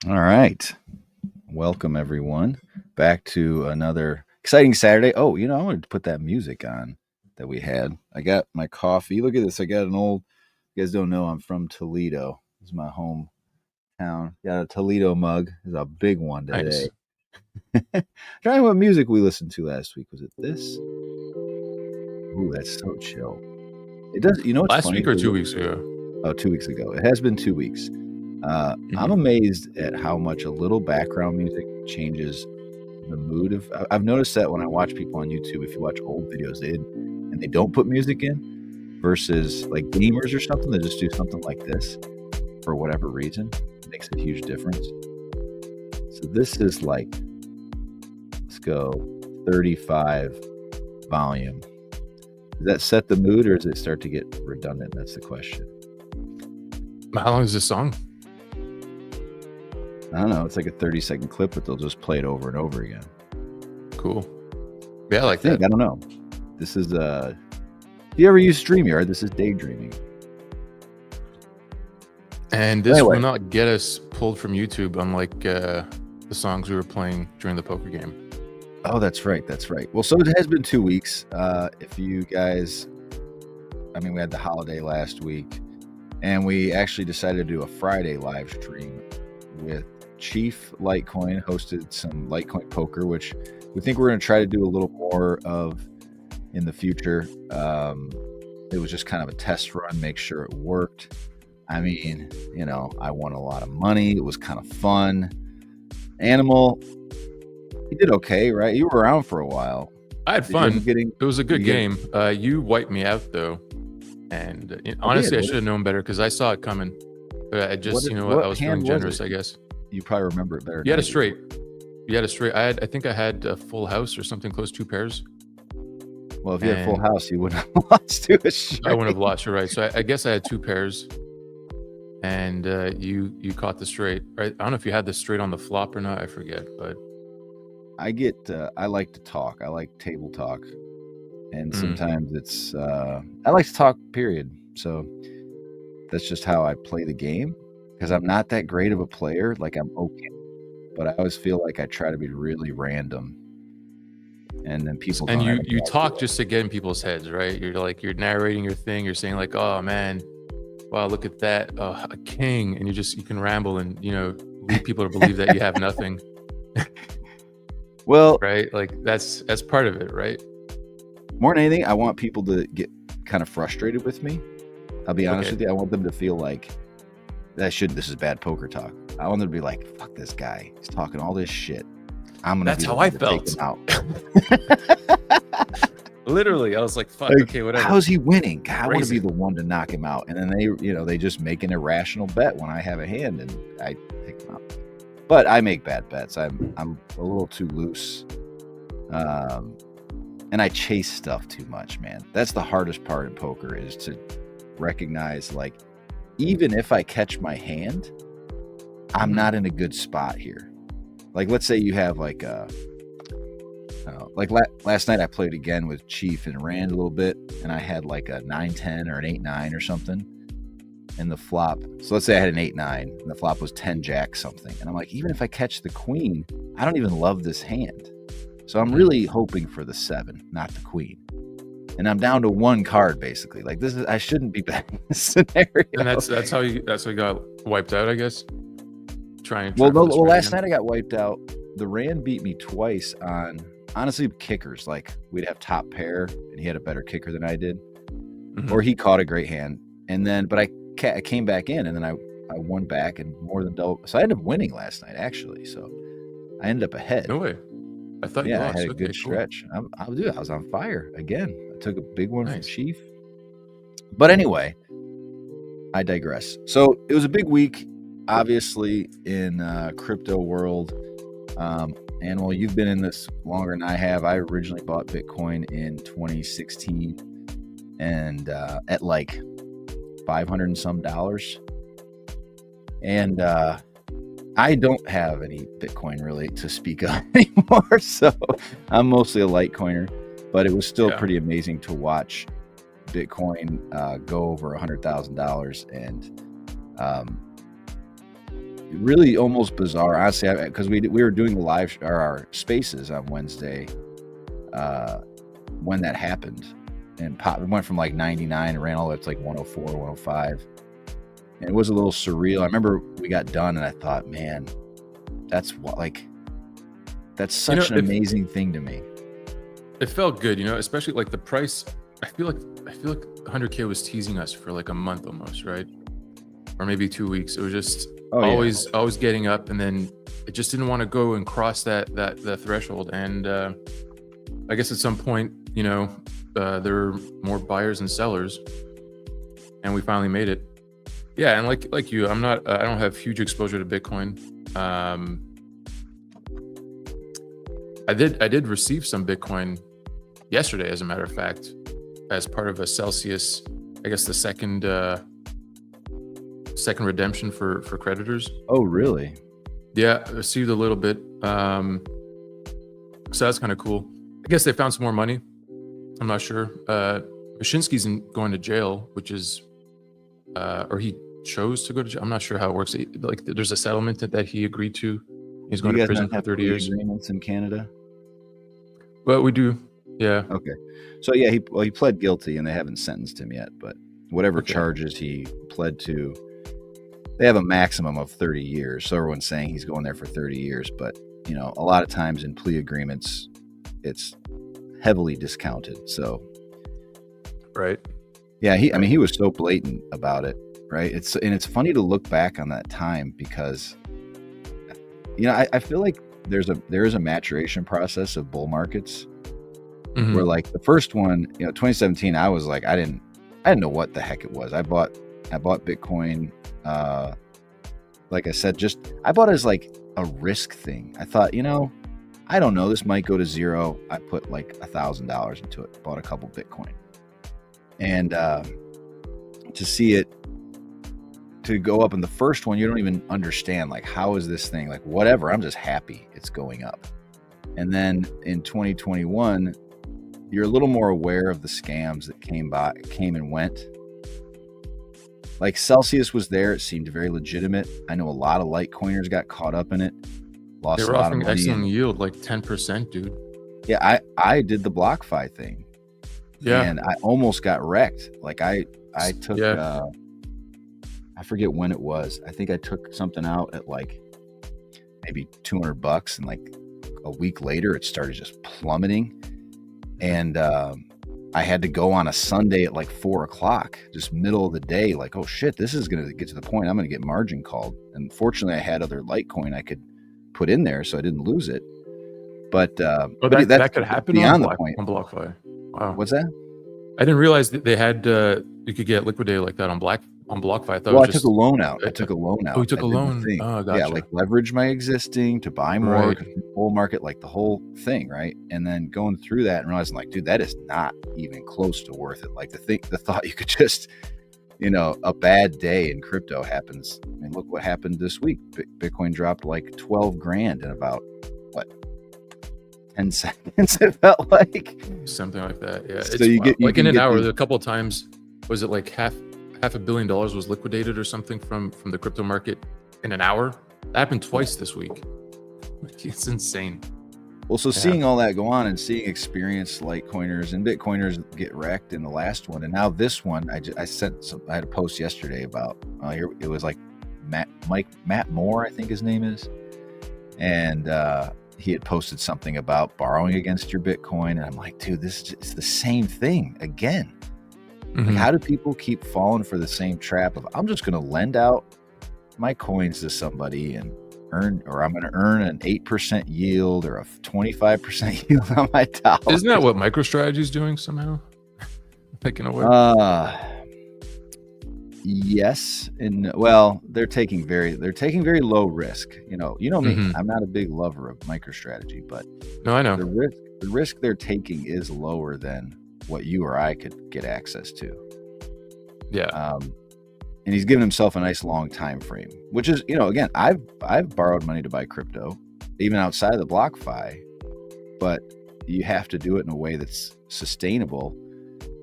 All right. Welcome, everyone, back to another exciting Saturday. Oh, I wanted to put that music on that we had. I got my coffee. Look at this. I got you guys don't know I'm from Toledo. This is my hometown. Got a Toledo mug. It's a big one today. Nice. Trying what music we listened to last week. Was it this? Ooh, that's so chill. It does. You know what's Last funny? week or 2 weeks ago? Oh, 2 weeks ago. It has been 2 weeks. I'm Mhm. amazed at how much a little background music changes the mood of. I've noticed that when I watch people on YouTube, if you watch old videos, and they don't put music in, versus like gamers or something, they just do something like this for whatever reason. It makes a huge difference. So this is like, let's go 35 volume. Does that set the mood, or does it start to get redundant? That's the question. How long is this song? I don't know. It's like a 30-second clip, but they'll just play it over and over again. Cool. Yeah, I like I that. don't know. This is if you ever use StreamYard, this is daydreaming. And this Anyway. will not get us pulled from YouTube, unlike the songs we were playing during the poker game. Oh, that's right. That's right. Well, so it has been 2 weeks. If you guys, we had the holiday last week, and we actually decided to do a Friday live stream with Chief Litecoin, hosted some Litecoin poker, which we think we're going to try to do a little more of in the future. It was just kind of a test run, make sure it worked. I won a lot of money. It was kind of fun. Animal, you did okay, right? You were around for a while. I had fun. It was a good game. You wiped me out, though. And honestly, I should have known better because I saw it coming. But I just, I was feeling generous, I guess. You probably remember it better. You had a straight. I think I had a full house or something close, 2 pairs. Well, if you had a full house, you wouldn't have lost to a straight. I wouldn't have lost, you're right. So I guess I had 2 pairs. And you caught the straight, right? I don't know if you had the straight on the flop or not. I forget, but I like to talk. I like table talk, and sometimes it's I like to talk. Period. So that's just how I play the game, because I'm not that great of a player. Like, I'm okay, but I always feel like I try to be really random, and then people. And you talk just to get in people's heads, right? You're narrating your thing. You're saying like, oh man, wow, look at that, a king, and you can ramble and lead people to believe that you have nothing. Well, right, like that's part of it, right? More than anything, I want people to get kind of frustrated with me. I'll be honest with you. I want them to feel like this is bad poker talk. I want them to be like, fuck this guy. He's talking all this shit. That's how I felt. Literally, I was like, fuck, okay, whatever. How's he winning? God, I want to be the one to knock him out. And then they just make an irrational bet when I have a hand and I pick him out. But I make bad bets. I'm a little too loose. And I chase stuff too much, man. That's the hardest part in poker, is to recognize, like, even if I catch my hand, I'm not in a good spot here. Like, let's say you have like last night I played again with Chief and ran a little bit, and I had like a 9-10 or an 8-9 or something in the flop. So let's say I had an 8-9 and the flop was 10-jack something. And I'm like, even if I catch the queen, I don't even love this hand. So I'm really hoping for the 7, not the queen. And I'm down to 1 card, basically. Like, I shouldn't be betting this scenario. And that's how you got wiped out, I guess. Last night I got wiped out. The Rand beat me twice on, honestly, kickers. Like, we'd have top pair, and he had a better kicker than I did, or he caught a great hand. And then, but I came back in, and then I won back and more than double. So I ended up winning last night, actually. So I ended up ahead. No way. I thought you lost. I had a good stretch. I was on fire again. I took a big one from Chief. But anyway, I digress. So it was a big week, obviously, in crypto world. Animal, you've been in this longer than I have. I originally bought Bitcoin in 2016, and at like $500 and some. And I don't have any Bitcoin really to speak of anymore, so I'm mostly a Litecoiner. But it was still pretty amazing to watch Bitcoin go over $100,000, and really almost bizarre, honestly, because we were doing the live or our spaces on Wednesday when that happened, and it went from like 99 and ran all the way up to like 104, 105, and it was a little surreal. I remember we got done, and I thought, man, that's such an amazing thing to me. It felt good, especially like the price. I feel like 100K was teasing us for like a month almost, right? Or maybe 2 weeks. It was just always getting up, and then it just didn't want to go and cross that threshold. And I guess at some point, there were more buyers and sellers, and we finally made it. Yeah, and like you, I don't have huge exposure to Bitcoin. I did receive some Bitcoin yesterday, as a matter of fact, as part of a Celsius, I guess the second redemption for creditors. Oh, really? Yeah, I received a little bit. So that's kind of cool. I guess they found some more money. I'm not sure. Mashinsky's going to jail, which is, or he chose to go to jail. I'm not sure how it works. Like, there's a settlement that he agreed to. He's going to prison for 30 years. Agreements in Canada? Well, we do. Yeah. Okay. So yeah, he pled guilty, and they haven't sentenced him yet. But whatever charges he pled to, they have a maximum of 30 years. So everyone's saying he's going there for 30 years. But a lot of times in plea agreements, it's heavily discounted. So. Right. Yeah. He was so blatant about it. Right. It's funny to look back on that time, because I feel like there is a maturation process of bull markets, where like the first one, 2017, I was like, I didn't know what the heck it was. I bought Bitcoin. Like I said, I bought it as like a risk thing. I thought, I don't know, this might go to zero. I put like $1,000 into it, bought a couple Bitcoin, and to see it to go up in the first one, you don't even understand, like, how is this thing, like, whatever, I'm just happy it's going up. And then in 2021, you're a little more aware of the scams that came and went. Like, Celsius was there. It seemed very legitimate. I know a lot of Litecoiners got caught up in it. Lost a lot of money. They were offering excellent yield, like 10%, dude. Yeah, I did the BlockFi thing. Yeah. And I almost got wrecked. Like, I took... I forget when it was. I think I took something out at like maybe $200, and like a week later it started just plummeting. And I had to go on a Sunday at like 4:00, just middle of the day, like, oh shit, this is going to get to the point I'm going to get margin called. And fortunately I had other Litecoin I could put in there, so I didn't lose it. But that could happen beyond on the point. On BlockFi. Wow. What's that? I didn't realize that they had you could get liquidated like that on BlockFi. I thought I took a loan out. Oh, you took a loan. Oh, gotcha. Yeah, like leverage my existing to buy more, bull market, like the whole thing, right? And then going through that and realizing, like, dude, that is not even close to worth it. Like, the thought you could just, a bad day in crypto happens. I mean, look what happened this week. Bitcoin dropped like 12 grand in about 10 seconds. It felt like something like that. Yeah. So you like in an hour. A couple of times, was it like half $500 million was liquidated or something from the crypto market in an hour? That happened twice this week. It's insane. Well, so seeing all that go on and seeing experienced Litecoiners and Bitcoiners get wrecked in the last one, and now this one, I had a post yesterday about it was like Matt Moore, I think his name is, and he had posted something about borrowing against your Bitcoin, and I'm like, dude, it's the same thing again. Like, how do people keep falling for the same trap of, I'm just going to lend out my coins to somebody and I'm going to earn an 8% yield or a 25% yield on my dollars? Isn't that what MicroStrategy is doing somehow? Like, in a way? Yes. And well, they're taking very low risk. You know me, I'm not a big lover of MicroStrategy, but no, I know the risk they're taking is lower than what you or I could get access to. Yeah. And he's given himself a nice long time frame, which is, again, I've borrowed money to buy crypto, even outside of the BlockFi, but you have to do it in a way that's sustainable,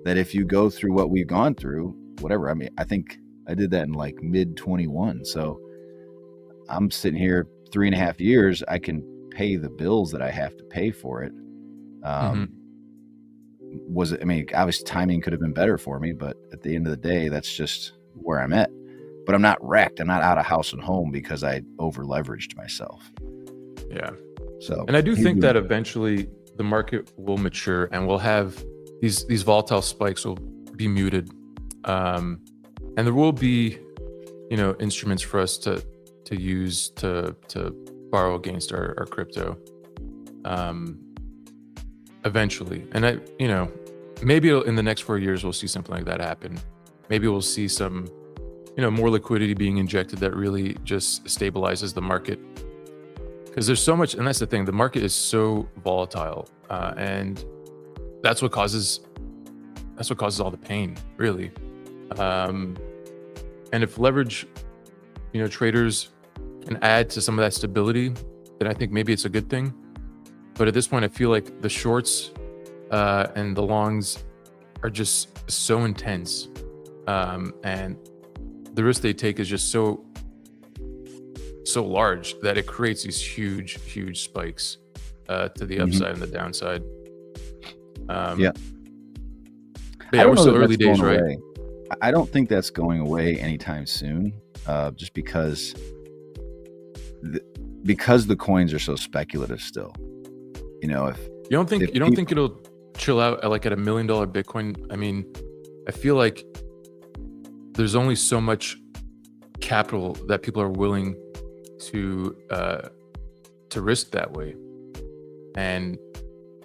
that if you go through what we've gone through, whatever, I mean, I think I did that in like mid 21. So I'm sitting here 3.5 years, I can pay the bills that I have to pay for it. I mean, obviously timing could have been better for me, but at the end of the day, that's just where I'm at. But I'm not wrecked. I'm not out of house and home because I over leveraged myself. Yeah. So, and I do think that eventually the market will mature and we'll have these volatile spikes will be muted. And there will be, instruments for us to use to borrow against our crypto. Eventually. And maybe in the next 4 years, we'll see something like that happen. Maybe we'll see some, more liquidity being injected that really just stabilizes the market. Because there's so much, and that's the thing, the market is so volatile. And that's what causes all the pain, really. And if leverage, traders can add to some of that stability, then I think maybe it's a good thing. But at this point, I feel like the shorts and the longs are just so intense. And the risk they take is just so large that it creates these huge spikes to the upside and the downside. Yeah. But yeah, we're still early days, right? Away. I don't think that's going away anytime soon, just because the coins are so speculative still. If you don't think it'll chill out at like at $1 million Bitcoin. I mean, I feel like there's only so much capital that people are willing to risk that way, and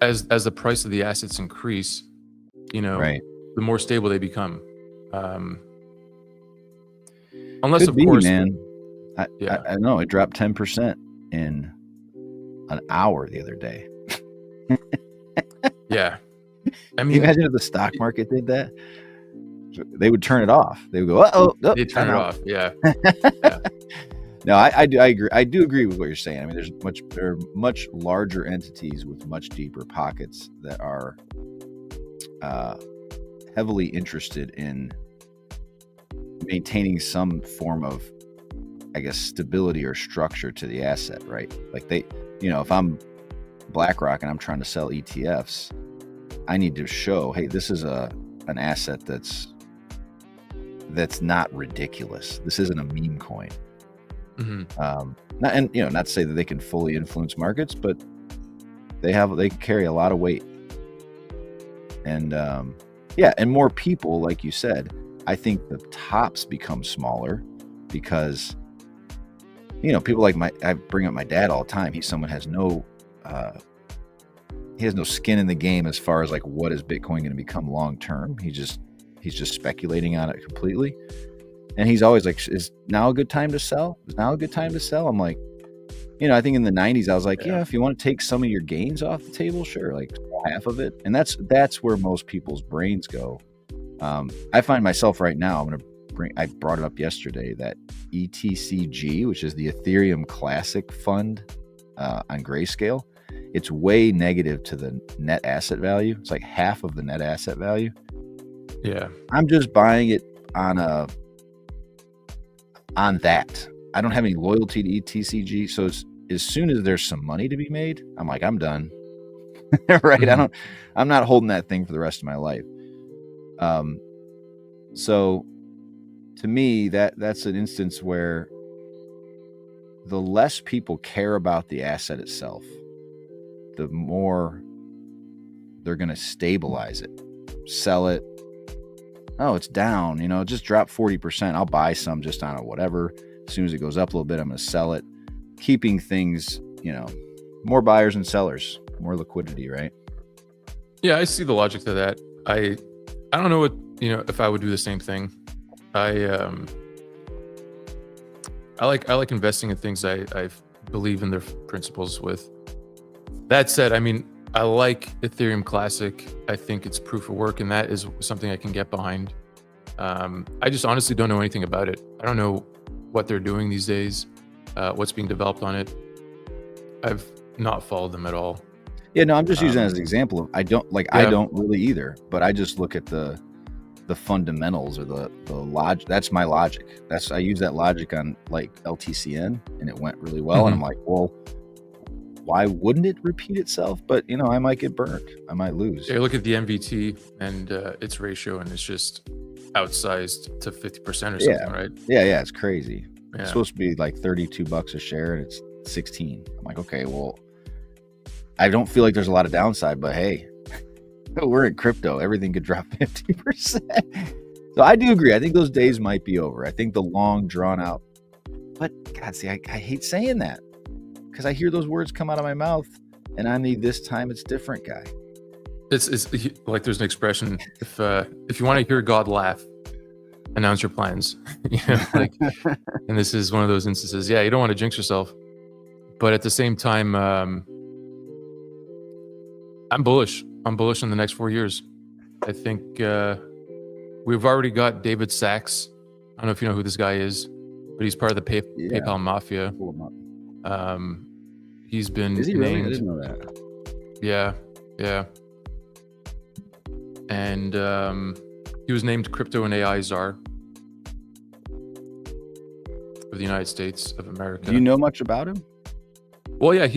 as the price of the assets increase, right, the more stable they become. Unless of course, man. I know it dropped 10% in an hour the other day. Yeah. I Can mean, you imagine if the stock market did that? They would turn it off. They would go, they turn it off. Yeah. No, I agree. I do agree with what you're saying. I mean, there are much larger entities with much deeper pockets that are heavily interested in maintaining some form of, I guess, stability or structure to the asset, right? Like if I'm BlackRock and I'm trying to sell ETFs, I need to show, hey, this is an asset that's not ridiculous. This isn't a meme coin. Not to say that they can fully influence markets, but they carry a lot of weight. And and more people, like you said, I think the tops become smaller because people like I bring up my dad all the time. He's someone has no skin in the game as far as like what is Bitcoin going to become long term. He's just speculating on it completely. And he's always like, is now a good time to sell? Is now a good time to sell? I'm like, I think in the 90s, I was like, yeah, if you want to take some of your gains off the table, sure, like half of it. And that's where most people's brains go. I find myself right now, I brought it up yesterday, that ETCG, which is the Ethereum Classic Fund on Grayscale, it's way negative to the net asset value. It's like half of the net asset value. Yeah. I'm just buying it on that. I don't have any loyalty to ETCG. So as soon as there's some money to be made, I'm like, I'm done. Right. I'm not holding that thing for the rest of my life. So to me, that's an instance where the less people care about the asset itself, the more they're going to stabilize it, sell it. Oh, it's down, it just dropped 40%. I'll buy some just on a whatever. As soon as it goes up a little bit, I'm going to sell it. Keeping things, more buyers and sellers, more liquidity, right? Yeah, I see the logic to that. I don't know what, if I would do the same thing. I like investing in things I believe in their principles with. That said, I mean, I like Ethereum Classic. I think it's proof of work, and that is something I can get behind. I just honestly don't know anything about it. I don't know what they're doing these days, what's being developed on it. I've not followed them at all. Yeah, no, I'm just using it as an example of I don't really either, but I just look at the the fundamentals or the logic. That's my logic. I use that logic on like LTCN, and it went really well. And I'm like, well, why wouldn't it repeat itself? But I might get burned. I might lose. Yeah, look at the MVT and its ratio, and it's just outsized to 50% or something, right? Yeah, it's crazy. Yeah. It's supposed to be like $32 a share, and it's 16. I'm like, okay, well, I don't feel like there's a lot of downside, but hey, we're in crypto. Everything could drop 50%. So I do agree. I think those days might be over. I think the long drawn out, but God, see, I hate saying that because I hear those words come out of my mouth, and I'm the this time it's different guy. It's like there's an expression, if you want to hear God laugh, announce your plans. And this is one of those instances. Yeah, you don't want to jinx yourself, but at the same time, I'm bullish. I'm bullish in the next 4 years. I think we've already got David Sachs. I don't know if you know who this guy is, but he's part of the PayPal mafia. He's been Is he named. Really? I didn't know that. Yeah. And he was named Crypto and AI Czar of the United States of America. Do you know much about him? Well, yeah,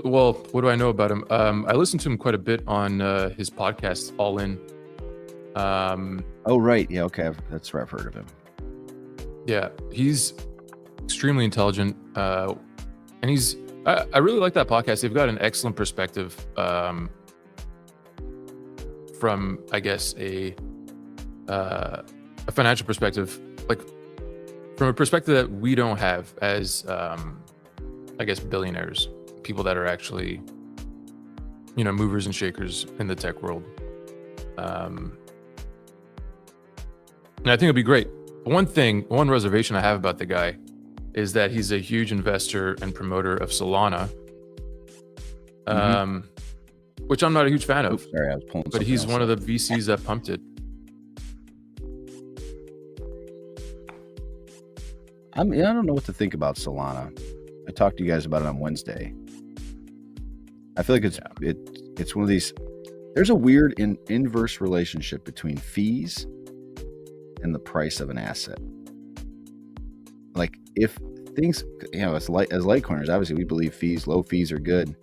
what do I know about him? I listened to him quite a bit on his podcast, All In. Oh, right. Yeah, okay. That's where I've heard of him. Yeah, he's extremely intelligent. And I really like that podcast. They've got an excellent perspective from, I guess, a financial perspective, like from a perspective that we don't have as, I guess, billionaires, people that are actually, movers and shakers in the tech world. And I think it'd be great. One reservation I have about the guy is that he's a huge investor and promoter of Solana, which I'm not a huge fan of. Sorry, I was pulling. But he's one of the VCs that pumped it. I don't know what to think about Solana. I talked to you guys about it on Wednesday. I feel like it's one of these. There's a weird inverse relationship between fees and the price of an asset. Like if things, as Litecoiners, obviously we believe low fees are good,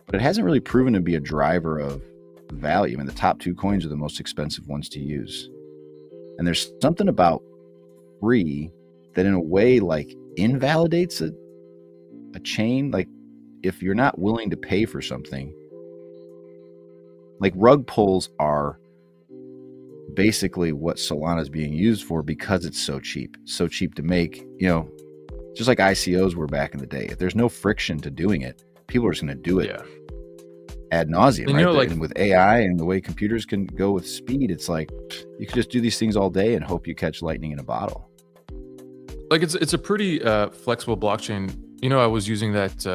but it hasn't really proven to be a driver of value. I mean, the top 2 coins are the most expensive ones to use. And there's something about free that in a way like invalidates a chain. Like if you're not willing to pay for something, like rug pulls are basically what Solana is being used for because it's so cheap to make, just like ICOs were back in the day. If there's no friction to doing it, people are just going to do it ad nauseum, right? And with AI and the way computers can go with speed, it's like you can just do these things all day and hope you catch lightning in a bottle. Like it's a pretty flexible blockchain. I was using that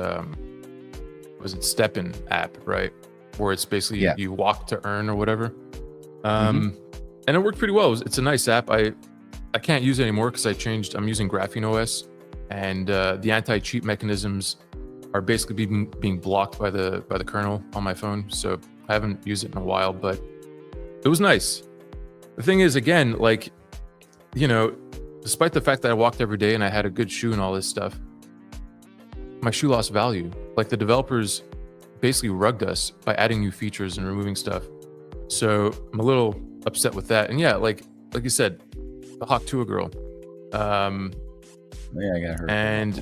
was it StepN app, right? Where it's basically you walk to earn or whatever. And it worked pretty well. It's a nice app. I can't use it anymore because I'm using Graphene OS, and the anti-cheat mechanisms are basically being blocked by the kernel on my phone. So I haven't used it in a while, but it was nice. The thing is, again, like, despite the fact that I walked every day and I had a good shoe and all this stuff, my shoe lost value. Like the developers basically rugged us by adding new features and removing stuff. So I'm a little upset with that. And yeah, like you said, the Hawk Tua girl. I got her. And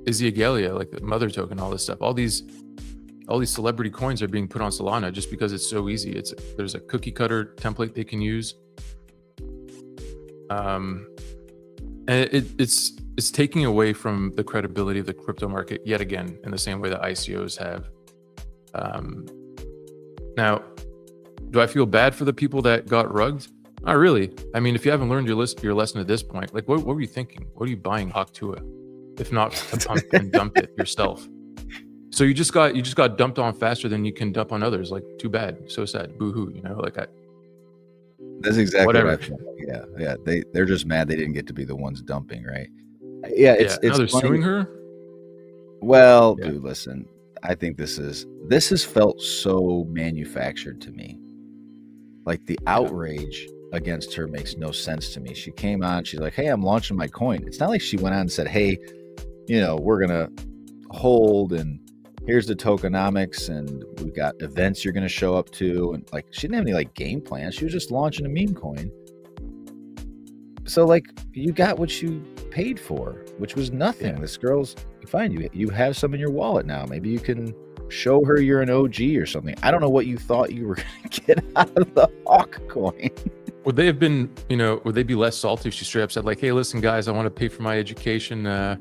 Izzy Agalia, like the mother token, all this stuff. All these celebrity coins are being put on Solana just because it's so easy. There's a cookie cutter template they can use. And it's taking away from the credibility of the crypto market yet again, in the same way that ICOs have. Now, do I feel bad for the people that got rugged? Not really. I mean, if you haven't learned your lesson at this point, like what were you thinking? What are you buying Hawk Tua, if not to pump and dump it yourself? So you just got dumped on faster than you can dump on others. Like, too bad, so sad, boo-hoo. That's exactly whatever. What I feel. Yeah. They're just mad they didn't get to be the ones dumping, right? Yeah, it's now they're funny. Suing her. Well, dude, listen. I think this has felt so manufactured to me. Like the outrage against her makes no sense to me. She came on, she's like, hey, I'm launching my coin. It's not like she went on and said, hey, we're going to hold, and here's the tokenomics, and we've got events you're going to show up to. And like, she didn't have any game plan. She was just launching a meme coin. So like, you got what you paid for, which was nothing. Yeah. This girl's fine. You have some in your wallet now. Maybe you can show her you're an OG or something. I don't know what you thought you were going to get out of the Hawk coin. Would they have been, would they be less salty if she straight up said like, hey, listen, guys, I want to pay for my education. Why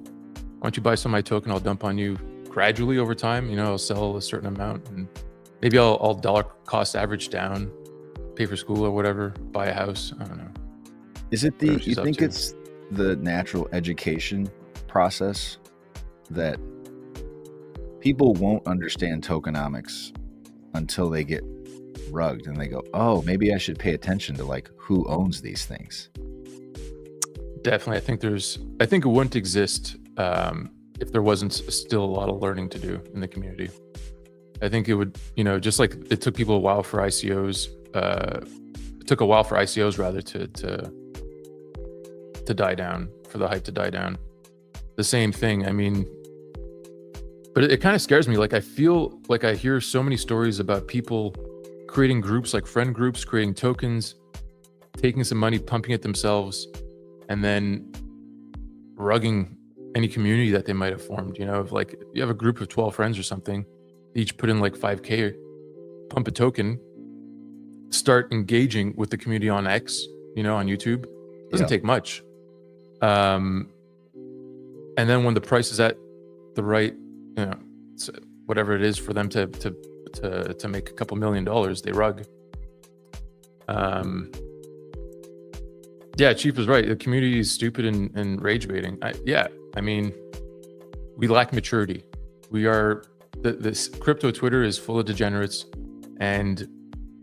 don't you buy some of my token? I'll dump on you gradually over time. I'll sell a certain amount, and maybe I'll dollar cost average down, pay for school or whatever, buy a house. I don't know. Is it you think it's the natural education process that people won't understand tokenomics until they get rugged and they go, oh, maybe I should pay attention to like who owns these things? Definitely. I think it wouldn't exist if there wasn't still a lot of learning to do in the community. I think it would, just like it took people a while for ICOs, it took a while for ICOs rather to die down, for the hype to die down. The same thing. I mean, but it kind of scares me. Like, I feel like I hear so many stories about people creating groups, like friend groups, creating tokens, taking some money, pumping it themselves, and then rugging any community that they might have formed. If like you have a group of 12 friends or something, each put in like 5K, pump a token, start engaging with the community on X, on YouTube. Doesn't take much. And then when the price is at the right, whatever it is for them to make a couple $1 million, they rug. Yeah, Chief is right. The community is stupid and rage baiting. I mean, we lack maturity. We are this crypto Twitter is full of degenerates, and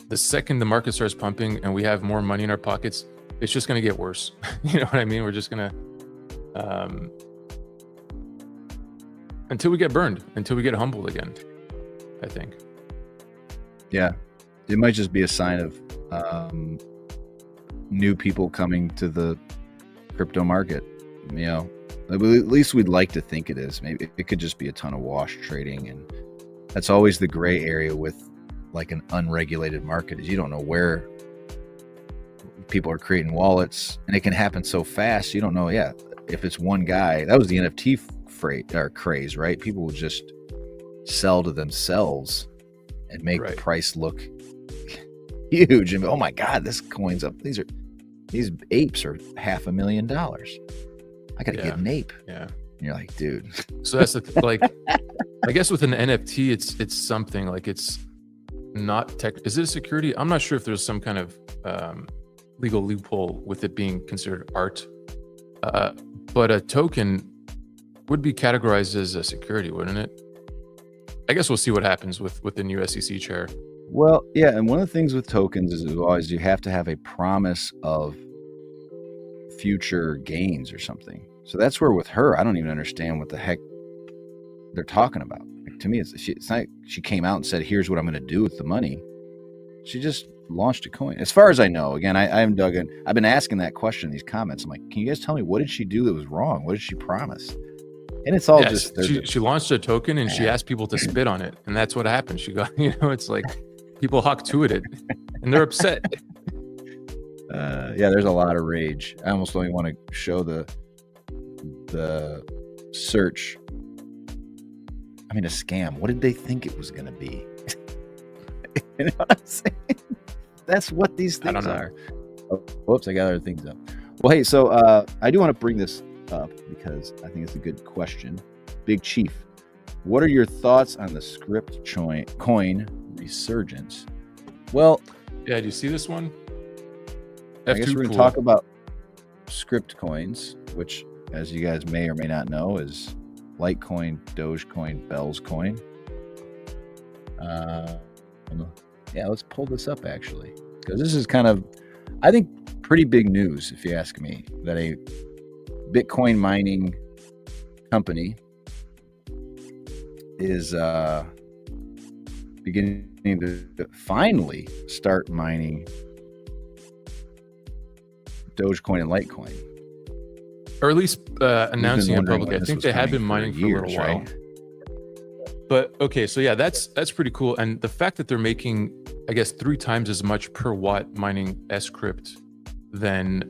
the second the market starts pumping and we have more money in our pockets, it's just going to get worse. You know what I mean? We're just going to, until we get burned, until we get humbled again, I think. Yeah. It might just be a sign of new people coming to the crypto market. At least we'd like to think it is. Maybe it could just be a ton of wash trading. And that's always the gray area with like an unregulated market, is you don't know where people are creating wallets, and it can happen so fast. You don't know. Yeah. If it's one guy, that was the NFT craze, right? People would just sell to themselves and make the price look huge. And oh my God, this coin's up. These apes are $500,000. I got to get an ape. Yeah. And you're like, dude. So that's like, I guess with an NFT, it's something like, it's not tech. Is it a security? I'm not sure if there's some kind of legal loophole with it being considered art. But a token would be categorized as a security, wouldn't it? I guess we'll see what happens with the new SEC chair. Well, yeah, and one of the things with tokens is always you have to have a promise of future gains or something. So that's where with her, I don't even understand what the heck they're talking about. Like, to me, it's not like she came out and said, here's what I'm going to do with the money. She just launched a coin. As far as I know, again, I haven't dug in. I've been asking that question in these comments. I'm like, can you guys tell me, what did she do that was wrong? What did she promise? And it's all just... She launched a token and she asked people to spit on it. And that's what happened. She got, it's like people hawk to it and they're upset. Yeah, there's a lot of rage. I almost don't even want to show the search. I mean, a scam. What did they think it was going to be? You know what I'm saying? That's what these things are. Oh, whoops, I got other things up. Well, hey, so I do want to bring this up because I think it's a good question. Big Chief, what are your thoughts on the script coin resurgence? Well, yeah, do you see this one? I guess we're going to talk about script coins, which, as you guys may or may not know, is Litecoin, Dogecoin, Bell's coin. Yeah, let's pull this up actually, because this is kind of, I think, pretty big news, if you ask me, that a Bitcoin mining company is beginning to finally start mining Dogecoin and Litecoin. Or at least announcing it publicly. I think they had been mining for a little while. Right? But okay, so yeah, that's pretty cool. And the fact that they're making, I guess, 3 times as much per watt mining Scrypt than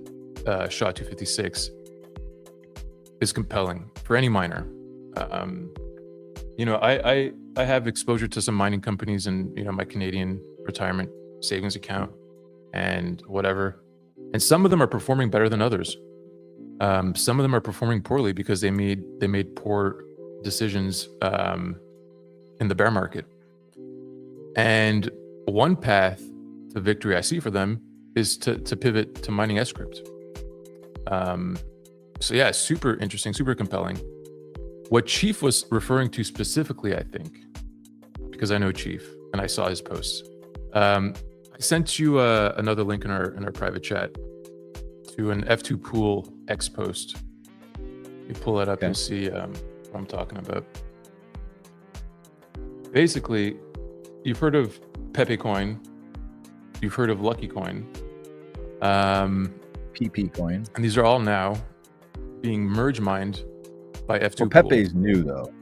SHA-256 is compelling for any miner. You know, I have exposure to some mining companies and, you know, my Canadian retirement savings account and whatever. And some of them are performing better than others. Some of them are performing poorly because they made poor decisions in the bear market. And one path to victory I see for them is to pivot to mining Scrypt. So yeah, super interesting, super compelling. What Chief was referring to specifically, I think, because I know Chief and I saw his posts. I sent you another link in our private chat to an F2 Pool X post. You pull that up, okay. You'll see what I'm talking about. Basically, you've heard of Pepe Coin, you've heard of Lucky Coin, PP Coin, and these are all now being merge mined by F2 Pool. Pepe's new though.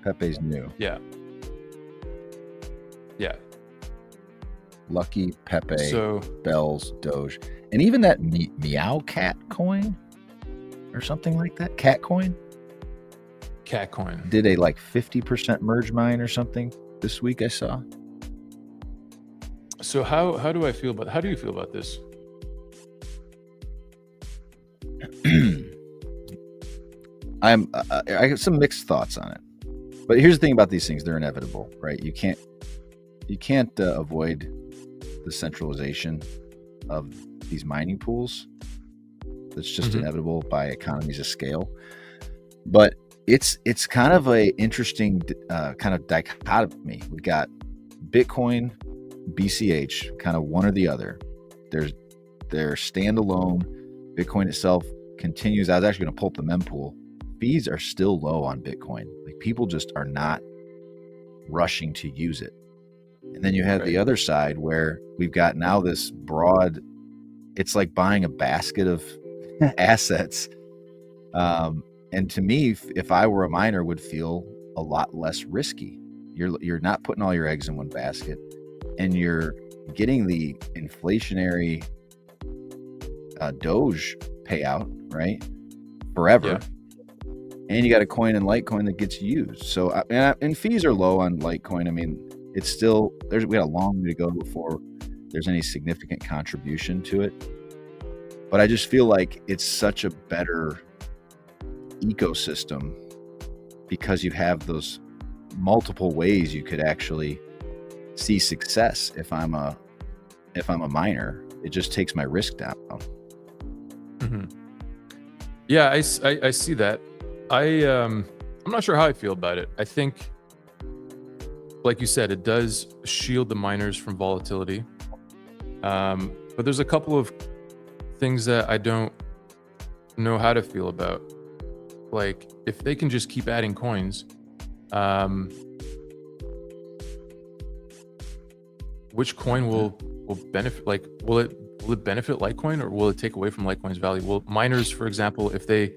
Pepe's new. Yeah. Yeah. Lucky, Pepe, Bells, Doge, and even that Meow Cat coin or something like that. Cat coin. Cat coin did a like 50% merge mine or something this week. I saw. So how do you feel about this? I have some mixed thoughts on it, but here's the thing about these things: they're inevitable, right? You can't avoid the centralization of these mining pools. That's just inevitable by economies of scale. But it's kind of a interesting kind of dichotomy. We got Bitcoin, BCH, kind of one or the other. They're standalone. Bitcoin itself continues. I was actually going to pull up the mempool. Fees are still low on Bitcoin. Like, people just are not rushing to use it. And then you have the other side where we've got now this broad, it's like buying a basket of assets. And to me, if I were a miner, would feel a lot less risky. You're not putting all your eggs in one basket, and you're getting the inflationary Doge payout, right? Forever. Yeah. And you got a coin and Litecoin that gets used. So, and fees are low on Litecoin. I mean, it's still, we got a long way to go before there's any significant contribution to it. But I just feel like it's such a better ecosystem because you have those multiple ways you could actually see success. If I'm a miner, it just takes my risk down. Yeah, I see that. I'm not sure how I feel about it. I think, like you said, it does shield the miners from volatility. But there's a couple of things that I don't know how to feel about. Like, if they can just keep adding coins, which coin will benefit? Like, will it benefit Litecoin, or will it take away from Litecoin's value? Will miners, for example, if they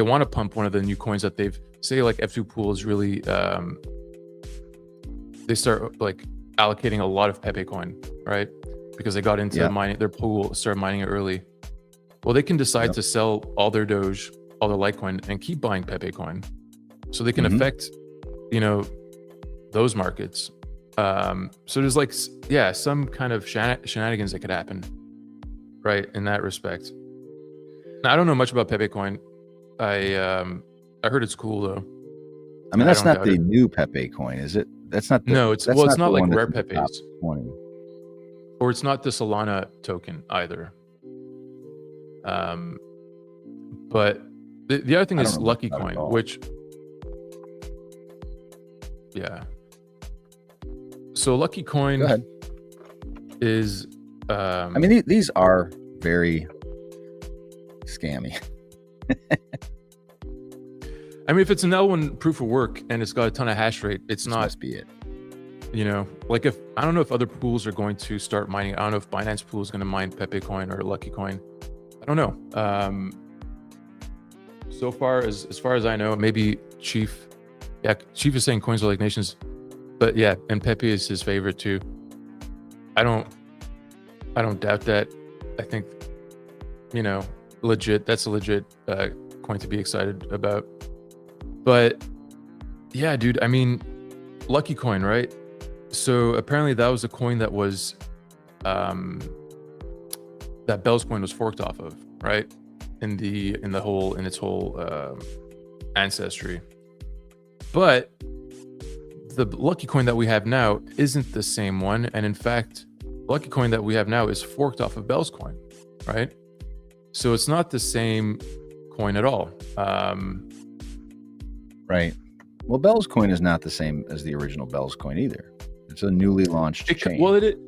want to pump one of the new coins that they've, say, like F2 Pool is really, they start like allocating a lot of Pepe Coin, right? Because they got into mining, their pool started mining it early. Well, they can decide to sell all their Doge, all their Litecoin, and keep buying Pepe Coin, so they can affect, those markets. So there's like, some kind of shenanigans that could happen, right, in that respect. Now, I don't know much about Pepe Coin. I heard it's cool though. I mean, that's not the new Pepe Coin, is it? That's not. It's not like Rare Pepe's. Or it's not the Solana token either. But the other thing is Lucky Coin, which, so Lucky Coin is, I mean, these are very scammy. I mean, if it's an L1 proof of work and it's got a ton of hash rate, it's not. Must be it. Like, I don't know if other pools are going to start mining. I don't know if Binance Pool is going to mine Pepe Coin or Lucky Coin. I don't know. So far as I know, maybe Chief. Yeah, Chief is saying coins are like nations, but yeah, and Pepe is his favorite too. I don't doubt that. I think, legit. That's a legit coin to be excited about. But yeah, dude. I mean, Lucky Coin, right? So apparently that was a coin that was that Bell's coin was forked off of, right? In its whole ancestry. But the Lucky Coin that we have now isn't the same one, and in fact, Lucky Coin that we have now is forked off of Bell's coin, right? So it's not the same coin at all. Right. Well, Bell's coin is not the same as the original Bell's coin either. It's a newly launched chain. Well, it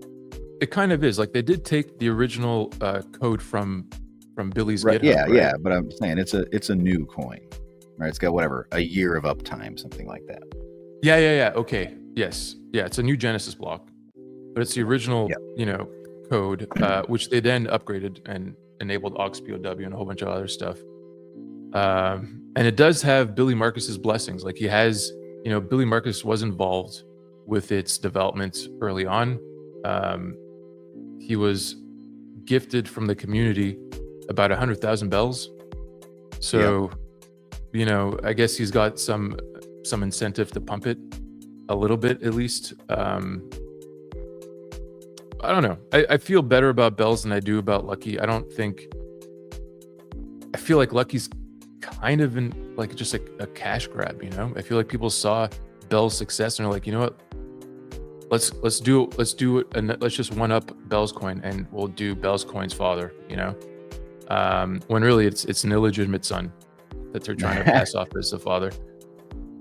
kind of is. Like, they did take the original code from Billy's right, GitHub. Right? Yeah. But I'm saying it's a new coin, right? It's got whatever, a year of uptime, something like that. Yeah. Okay. Yes. Yeah. It's a new Genesis block, but it's the original, code, which they then upgraded and enabled aux POW and a whole bunch of other stuff. And it does have Billy Marcus's blessings. Like, he has, Billy Marcus was involved with its development early on. He was gifted from the community about 100,000 bells. So, I guess he's got some incentive to pump it a little bit, at least. I don't know. I feel better about bells than I do about Lucky. I feel like Lucky's kind of in like just a cash grab, I feel like people saw Bell's success and are like, you know what? Let's do it, and let's just one up Bell's coin, and we'll do Bell's coin's father, when really it's an illegitimate son that they're trying to pass off as the father.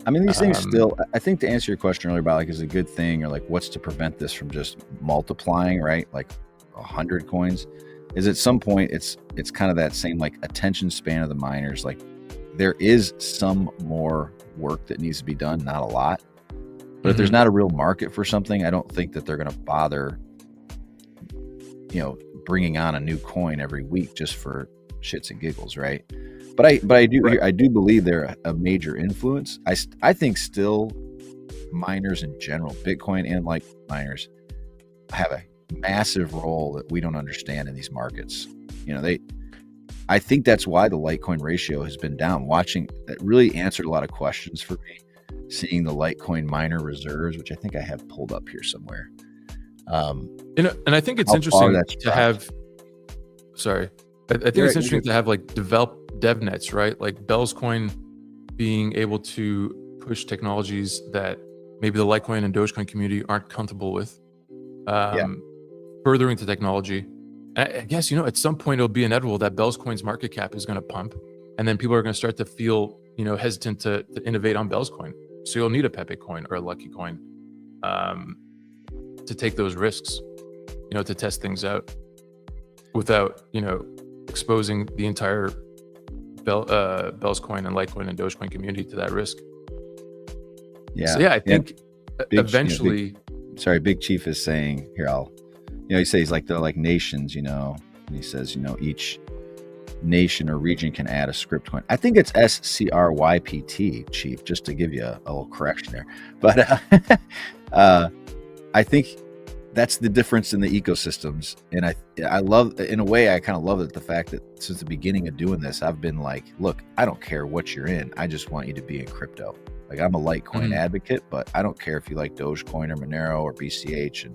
I mean, these things still, I think, to answer your question earlier about like, is a good thing, or like what's to prevent this from just multiplying, right? Like 100 coins is at some point, it's kind of that same like attention span of the miners. Like, there is some more work that needs to be done, not a lot. But if there's not a real market for something, I don't think that they're going to bother, bringing on a new coin every week just for shits and giggles, right? But I do believe they're a major influence. I think still miners in general, Bitcoin and like miners, have a massive role that we don't understand in these markets. I think that's why the Litecoin ratio has been down. Watching that really answered a lot of questions for me. Seeing the Litecoin miner reserves, which I think I have pulled up here somewhere. And I think it's interesting to have. Sorry, I think it's interesting to have like develop dev nets, right? Like Bell's coin being able to push technologies that maybe the Litecoin and Dogecoin community aren't comfortable with. Furthering the technology. I guess, at some point it'll be inevitable that Bell's coin's market cap is going to pump, and then people are going to start to feel, hesitant to innovate on Bell's coin. So you'll need a Pepe coin or a Lucky coin to take those risks, to test things out without, exposing the entire Bell's coin and Litecoin and Dogecoin community to that risk. Yeah. So I think eventually. Big Chief is saying here, he says like they're like nations, and he says, each nation or region can add a script coin. I think it's SCRYPT, Chief, just to give you a little correction there. But I think that's the difference in the ecosystems. And I love, in a way, I kind of love the fact that since the beginning of doing this, I've been like, look, I don't care what you're in. I just want you to be in crypto. Like, I'm a Litecoin advocate, but I don't care if you like Dogecoin or Monero or BCH.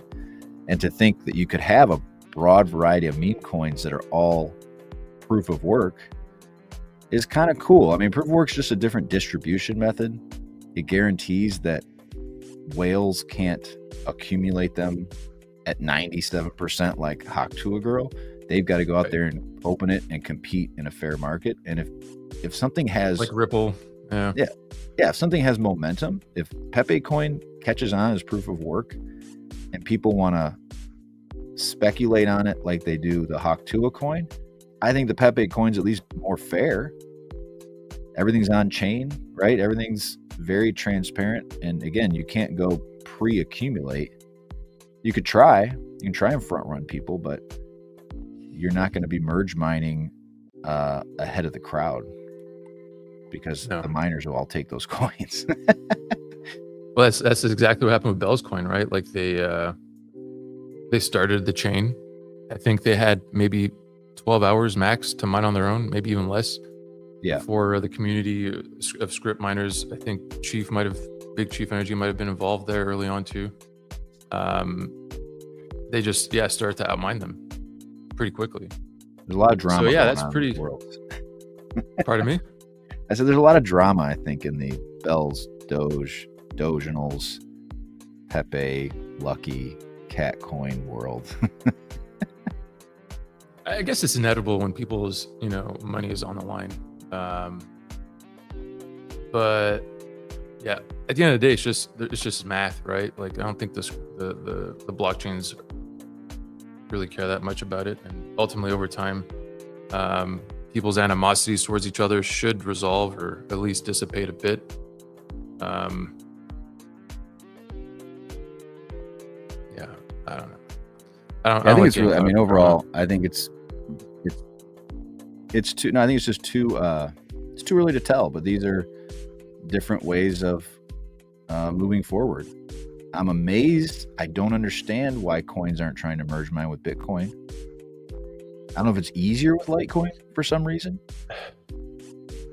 And to think that you could have a broad variety of meme coins that are all proof of work is kind of cool. I mean, proof of work is just a different distribution method. It guarantees that whales can't accumulate them at 97% like Haktua Girl. They've got to go out there and open it and compete in a fair market. And if something has like Ripple, if something has momentum, if Pepe coin catches on as proof of work and people want to speculate on it like they do the Haktua coin, I think the Pepe coin's at least more fair. Everything's on chain, right? Everything's very transparent. And again, you can't go pre-accumulate. You could try. You can try and front run people, but you're not going to be merge mining ahead of the crowd because No. the miners will all take those coins. Well, that's exactly what happened with Bell's coin, right? Like they started the chain. I think they had maybe 12 hours max to mine on their own, maybe even less. Yeah. For the community of script miners, I think Big Chief Energy might have been involved there early on too. They just started to outmine them pretty quickly. There's a lot of drama. So that's on pretty. In the world. Pardon me? I said there's a lot of drama, I think, in the Bells, Doginals, Pepe, Lucky, Cat Coin world. I guess it's inevitable when people's money is on the line. But yeah, at the end of the day, it's just math, right? Like I don't think the blockchains really care that much about it, and ultimately over time, people's animosities towards each other should resolve or at least dissipate a bit. Yeah, I don't know. I think it's really. I mean, overall, I think it's too. No, I think it's just too. It's too early to tell. But these are different ways of moving forward. I'm amazed. I don't understand why coins aren't trying to merge mine with Bitcoin. I don't know if it's easier with Litecoin for some reason.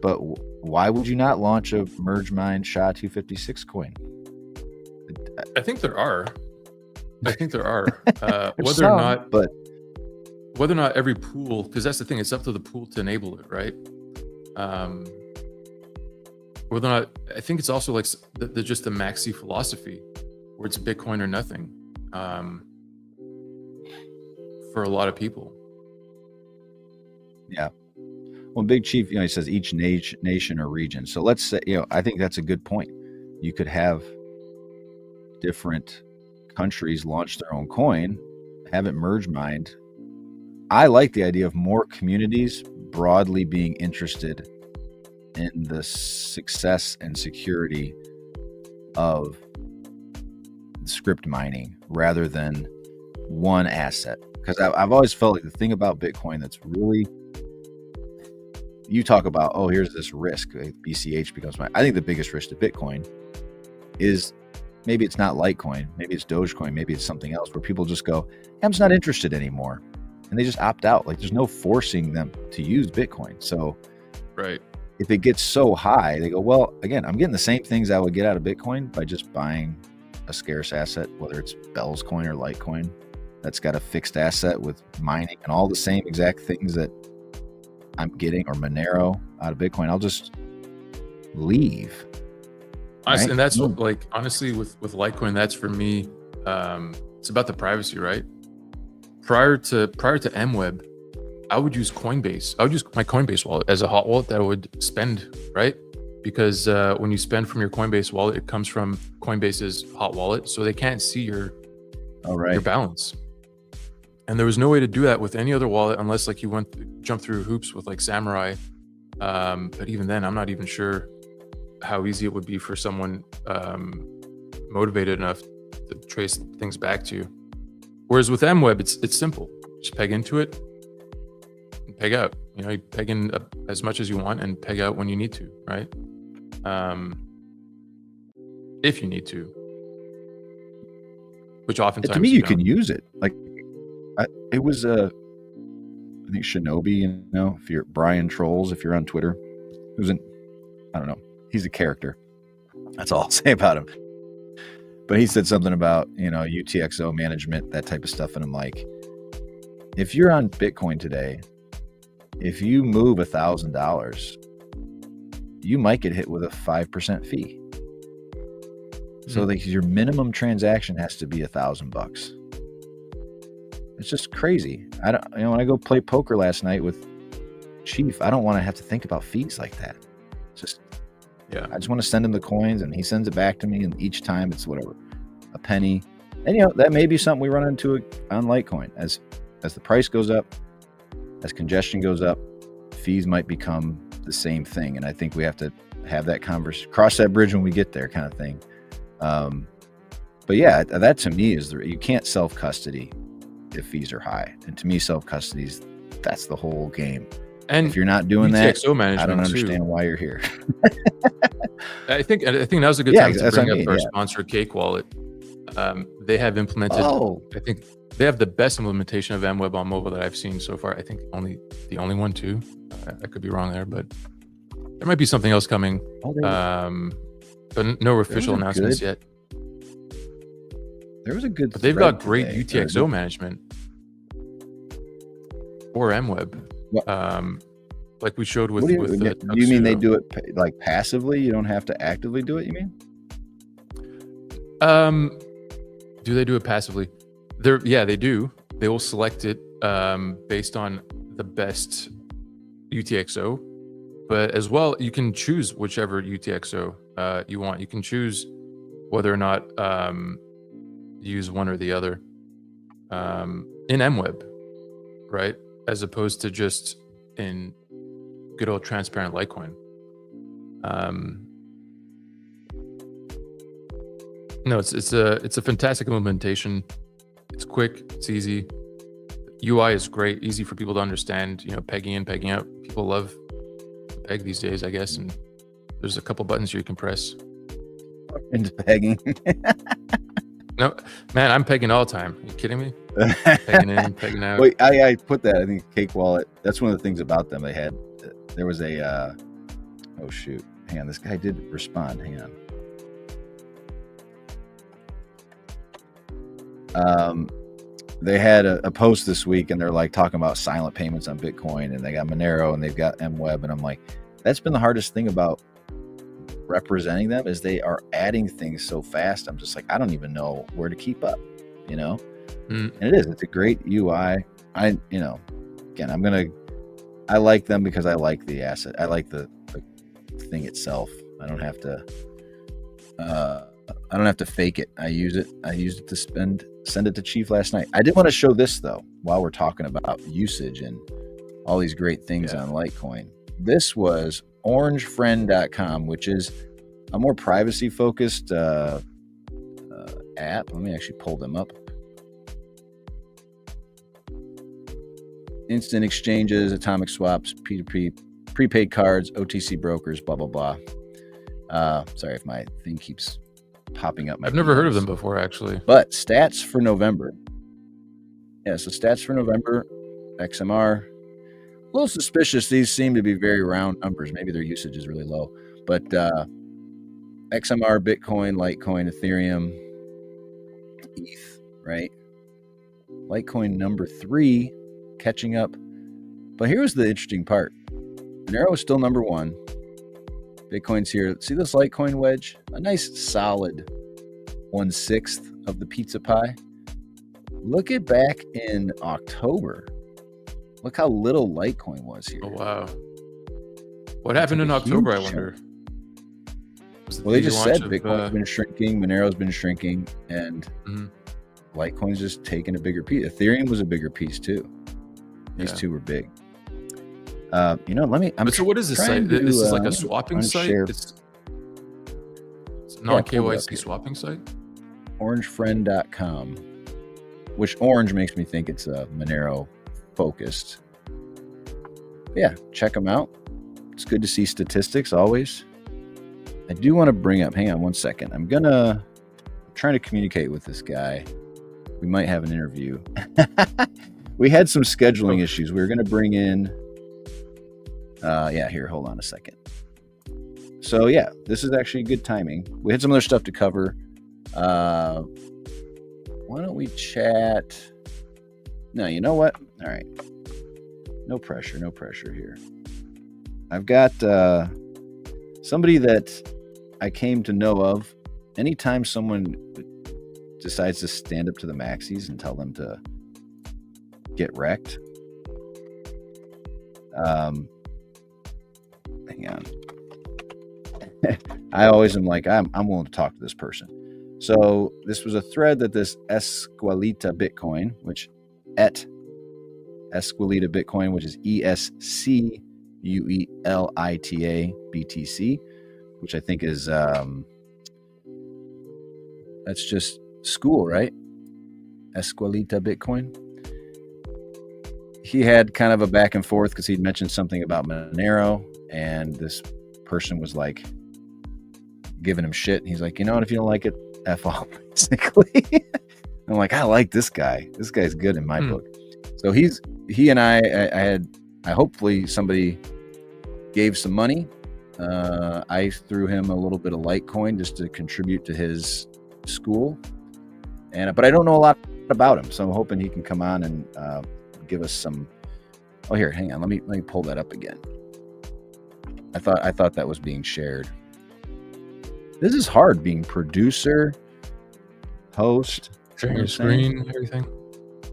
But why would you not launch a merge mine SHA-256 coin? I think there are. Whether or not every pool, because that's the thing, it's up to the pool to enable it, right? Whether or not, I think it's also like just the maxi philosophy, where it's Bitcoin or nothing, for a lot of people. Yeah. Well, Big Chief, he says each nation or region. So let's say, I think that's a good point. You could have different countries launch their own coin, have it merge mined. I like the idea of more communities broadly being interested in the success and security of script mining rather than one asset. Because I've always felt like the thing about Bitcoin that's really, you talk about, here's this risk, BCH becomes mine. I think the biggest risk to Bitcoin is maybe it's not Litecoin, maybe it's Dogecoin, maybe it's something else where people just go, I'm just not interested anymore. And they just opt out. Like there's no forcing them to use Bitcoin. So right. If it gets so high, they go, well, again, I'm getting the same things I would get out of Bitcoin by just buying a scarce asset, whether it's Bell's coin or Litecoin, that's got a fixed asset with mining and all the same exact things that I'm getting, or Monero out of Bitcoin. I'll just leave. Honestly, right? And that's what, like, honestly, with Litecoin, that's for me, it's about the privacy, right? Prior to MWeb, I would use Coinbase. I would use my Coinbase wallet as a hot wallet that I would spend, right? Because when you spend from your Coinbase wallet, it comes from Coinbase's hot wallet, so they can't see your balance. And there was no way to do that with any other wallet unless like you jump through hoops with like Samurai. But even then, I'm not even sure how easy it would be for someone motivated enough to trace things back to you. Whereas with MWeb, it's simple. Just peg into it and peg out. You peg in as much as you want and peg out when you need to, right? If you need to, which oftentimes to me you can use it. Like it was I think Shinobi, if you're Brian Trolls, if you're on Twitter, I don't know, he's a character. That's all I'll say about him. But he said something about, UTXO management, that type of stuff. And I'm like, if you're on Bitcoin today, if you move $1,000, you might get hit with a 5% fee. So like your minimum transaction has to be $1,000. It's just crazy. I don't, when I go play poker last night with Chief, I don't want to have to think about fees like that. It's just, I just want to send him the coins and he sends it back to me, and each time it's whatever, a penny. And that may be something we run into on Litecoin. As the price goes up, as congestion goes up, fees might become the same thing. And I think we have to have that cross that bridge when we get there, kind of thing. But yeah, that to me is you can't self-custody if fees are high. And to me, self-custody that's the whole game. And if you're not doing UTXO that, management I don't too. understand why you're here. I think that was a good time to bring up our yeah. sponsor, Cake Wallet. They have implemented. Oh, I think they have the best implementation of MWeb on mobile that I've seen so far. I think the only one too. I could be wrong there, but there might be something else coming. But no official announcements yet. There was a good. But they've got great today, UTXO management for MWeb. Like we showed with. Do you mean they do it like passively? You don't have to actively do it. You mean? Do they do it passively? They do. They will select it based on the best UTXO, but as well, you can choose whichever UTXO you want. You can choose whether or not use one or the other in MWeb, right? As opposed to just in good old transparent Litecoin. No, it's a fantastic implementation. It's quick, it's easy. UI is great, easy for people to understand. You know, pegging in, pegging out. People love peg these days, I guess. And there's a couple buttons here you can press. Into pegging. No, man, I'm pegging all the time. Are you kidding me? Pegging in, pegging out. Wait, I put that. I think Cake Wallet. That's one of the things about them. They had. There was a. Oh shoot! Hang on. This guy did respond. Hang on. They had a post this week, and they're like talking about silent payments on Bitcoin, and they got Monero, and they've got MWeb, and I'm like, that's been the hardest thing about representing them is they are adding things so fast. I'm just like, I don't even know where to keep up, you know. And it is. It's a great UI. Again, I like them because I like the asset. I like the thing itself. I don't have to fake it. I use it. I used it to send it to Chief last night. I did want to show this though, while we're talking about usage and all these great things on Litecoin. This was orangefriend.com, which is a more privacy focused app. Let me actually pull them up. Instant exchanges, atomic swaps, P2P, prepaid cards, OTC brokers, blah, blah, blah. Sorry if my thing keeps popping up. I've never heard of them before, actually. But stats for November. Yeah, so stats for November, XMR. A little suspicious. These seem to be very round numbers. Maybe their usage is really low. But XMR, Bitcoin, Litecoin, Ethereum, ETH, right? Litecoin number 3, catching up. But here's the interesting part. Monero is still number 1. Bitcoin's here. See this Litecoin wedge? A nice solid 1/6 of the pizza pie. Look at back in October. Look how little Litecoin was here. Oh, wow. What happened in October, I wonder? Well, they just said Bitcoin's been shrinking, Monero's been shrinking, and Litecoin's just taking a bigger piece. Ethereum was a bigger piece too. These two were big. So what is this site? This is like a swapping site? It's a non-KYC swapping site? Orangefriend.com, which orange makes me think it's Monero focused. Yeah, check them out. It's good to see statistics always. I do want to bring up, hang on one second. I'm trying to communicate with this guy. We might have an interview. We had some scheduling issues. We were going to bring in, here, hold on a second. So yeah, this is actually good timing. We had some other stuff to cover. Why don't we chat? No, you know what? All right. No pressure here. I've got somebody that I came to know of. Anytime someone decides to stand up to the maxis and tell them to get wrecked, hang on. I always am like, I'm willing to talk to this person. So this was a thread that this Esquelita Bitcoin, which Esquelita Bitcoin, which is ESCUELITA BTC, which I think is that's just school, right? Esquelita Bitcoin. he had kind of a back and forth because he'd mentioned something about Monero, and this person was like giving him shit. And he's like, you know what? If you don't like it, F off, basically. I'm like, I like this guy. This guy's good in my book. So he and I hopefully somebody gave some money. I threw him a little bit of Litecoin just to contribute to his school. But I don't know a lot about him. So I'm hoping he can come on and give us some. Oh, here, hang on. Let me pull that up again. I thought that was being shared. This is hard, being producer, host, sharing your screen, everything.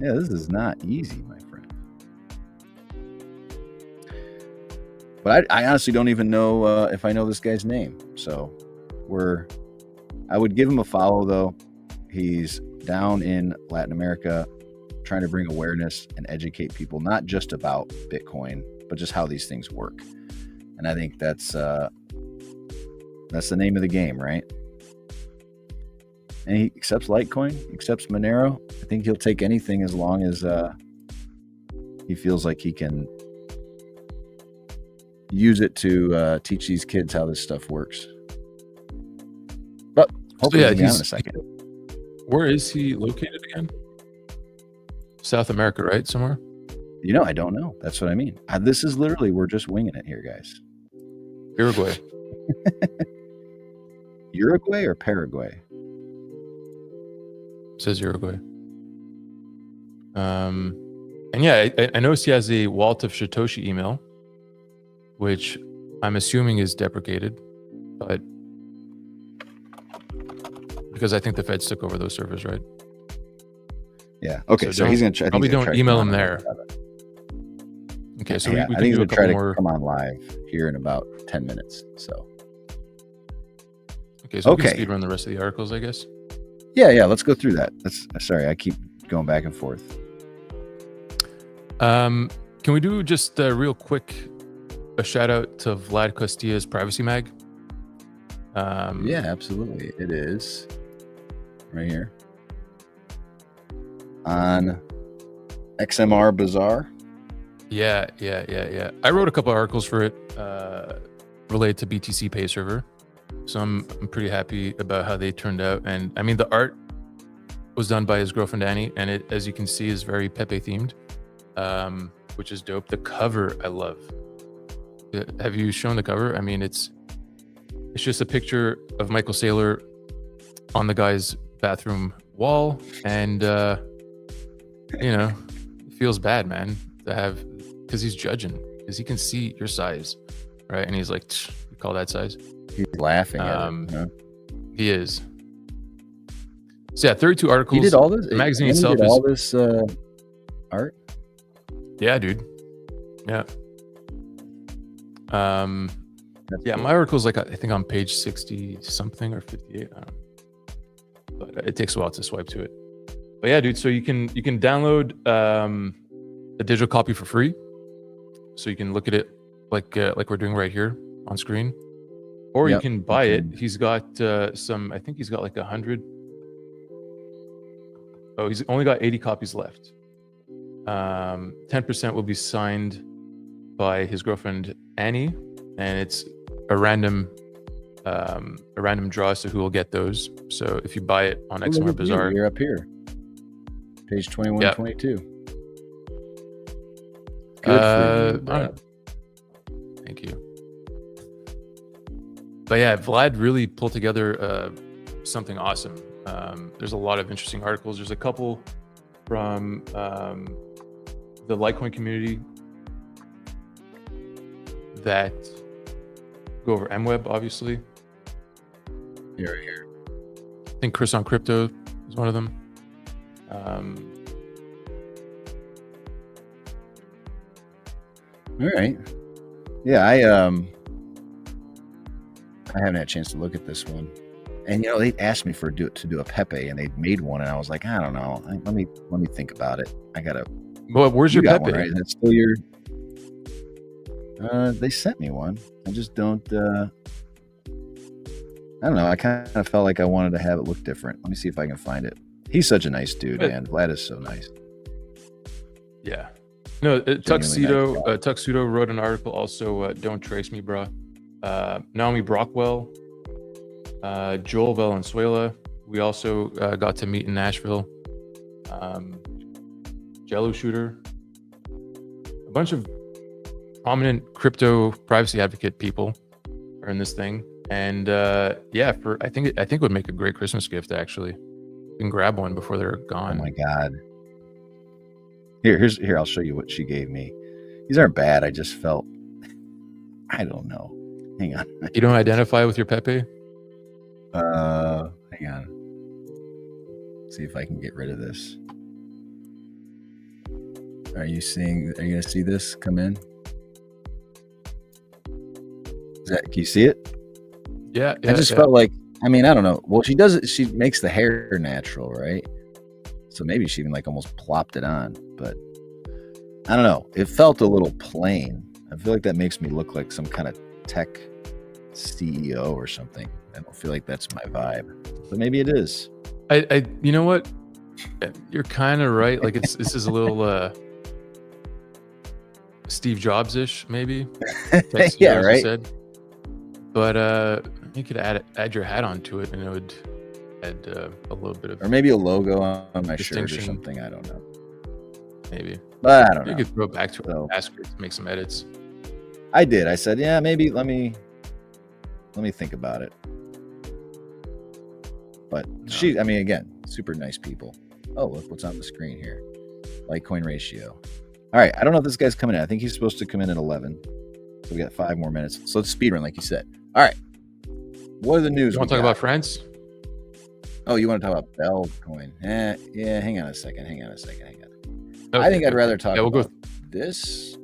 Yeah, this is not easy, my friend. But I honestly don't even know if I know this guy's name. So I would give him a follow though. He's down in Latin America, trying to bring awareness and educate people, not just about Bitcoin, but just how these things work. And I think that's the name of the game, right? And he accepts Litecoin, accepts Monero. I think he'll take anything as long as he feels like he can use it to teach these kids how this stuff works. But hopefully he'll be on in a second. Where is he located again? South America, right? Somewhere? I don't know. That's what I mean. This is literally, we're just winging it here, guys. Uruguay. Uruguay or Paraguay? It says Uruguay. And yeah, I noticed he has a Walt of Satoshi email, which I'm assuming is deprecated, but because I think the Feds took over those servers, right? Yeah. Okay. So he's gonna try. Probably don't email him there. Okay. So yeah, we I can think do a he's gonna try couple more. to come on live here in about 10 minutes. So. Okay. So we can speed run the rest of the articles, I guess. Yeah. Let's go through that. Sorry, I keep going back and forth. Can we do just real quick a shout out to Vlad Costilla's Privacy Mag? Yeah, absolutely. It is right here on XMR Bazaar. Yeah. I wrote a couple of articles for it related to BTC Pay Server. So I'm pretty happy about how they turned out. And I mean, the art was done by his girlfriend, Annie, and it, as you can see, is very Pepe themed, which is dope. The cover, I love. Have you shown the cover? I mean, it's just a picture of Michael Saylor on the guy's bathroom wall. And, it feels bad, man, to have, because he's judging, because he can see your size, right? And he's like, you call that size? He's laughing at it, huh? He is. So yeah, 32 articles. He did all this? The magazine and itself he did all this art? Yeah, dude. Yeah. Yeah, cool. my article's like, I think on page 60 something or 58. I don't know. But it takes a while to swipe to it. But yeah, dude, so you can download a digital copy for free. So you can look at it like we're doing right here on screen. Or you can buy it. He's got I think he's got like 100. Oh, he's only got 80 copies left. 10% will be signed by his girlfriend Annie, and it's a random draw as to who will get those. So if you buy it on XMR Bazaar, you're up here, page 21, 22. Good for you, thank you. But yeah, Vlad really pulled together something awesome. There's a lot of interesting articles. There's a couple from the Litecoin community that go over MWeb, obviously. Here. I think Chris on Crypto is one of them. All right. Yeah, I haven't had a chance to look at this one. And they asked me to do a Pepe, and they made one, and I was like, I don't know. Let me think about it. I gotta. Well, where's your Pepe? One, right? That's still your. They sent me one. I just don't. I don't know. I kind of felt like I wanted to have it look different. Let me see if I can find it. He's such a nice dude, man. Vlad is so nice. Yeah. No, Tuxedo wrote an article also. Don't trace me, bro. Naomi Brockwell, Joel Valenzuela. We also got to meet in Nashville. Jello Shooter, a bunch of prominent crypto privacy advocate people are in this thing, and yeah, I think it would make a great Christmas gift. Actually, you can grab one before they're gone. Oh my god! Here, I'll show you what she gave me. These aren't bad. I just felt, I don't know. Hang on. You don't identify with your Pepe? Hang on. See if I can get rid of this. Are you gonna see this come in? Can you see it? Yeah. I just felt like, I mean, I don't know. Well, she does it. She makes the hair natural, right? So maybe she even like almost plopped it on, but I don't know. It felt a little plain. I feel like that makes me look like some kind of tech CEO or something. I don't feel like that's my vibe, but maybe it is. You know what? You're kind of right. Like this is a little Steve Jobs-ish, maybe. Yeah, right. Said. But you could add your hat onto it, and it would add a little bit of, or maybe a logo on my shirt or something. I don't know. Maybe, but I don't know. You could throw it back to it, ask her to make some edits. I did. I said, yeah, maybe. Let me think about it. But I mean, again, super nice people. Oh, look what's on the screen here. Litecoin ratio. All right. I don't know if this guy's coming in. I think he's supposed to come in at 11. So we got 5 more minutes. So let's speedrun, like you said. All right. What are the news? You want to talk about France? Oh, you want to talk about Belcoin? Yeah. Hang on a second. Okay, I think I'd rather talk about this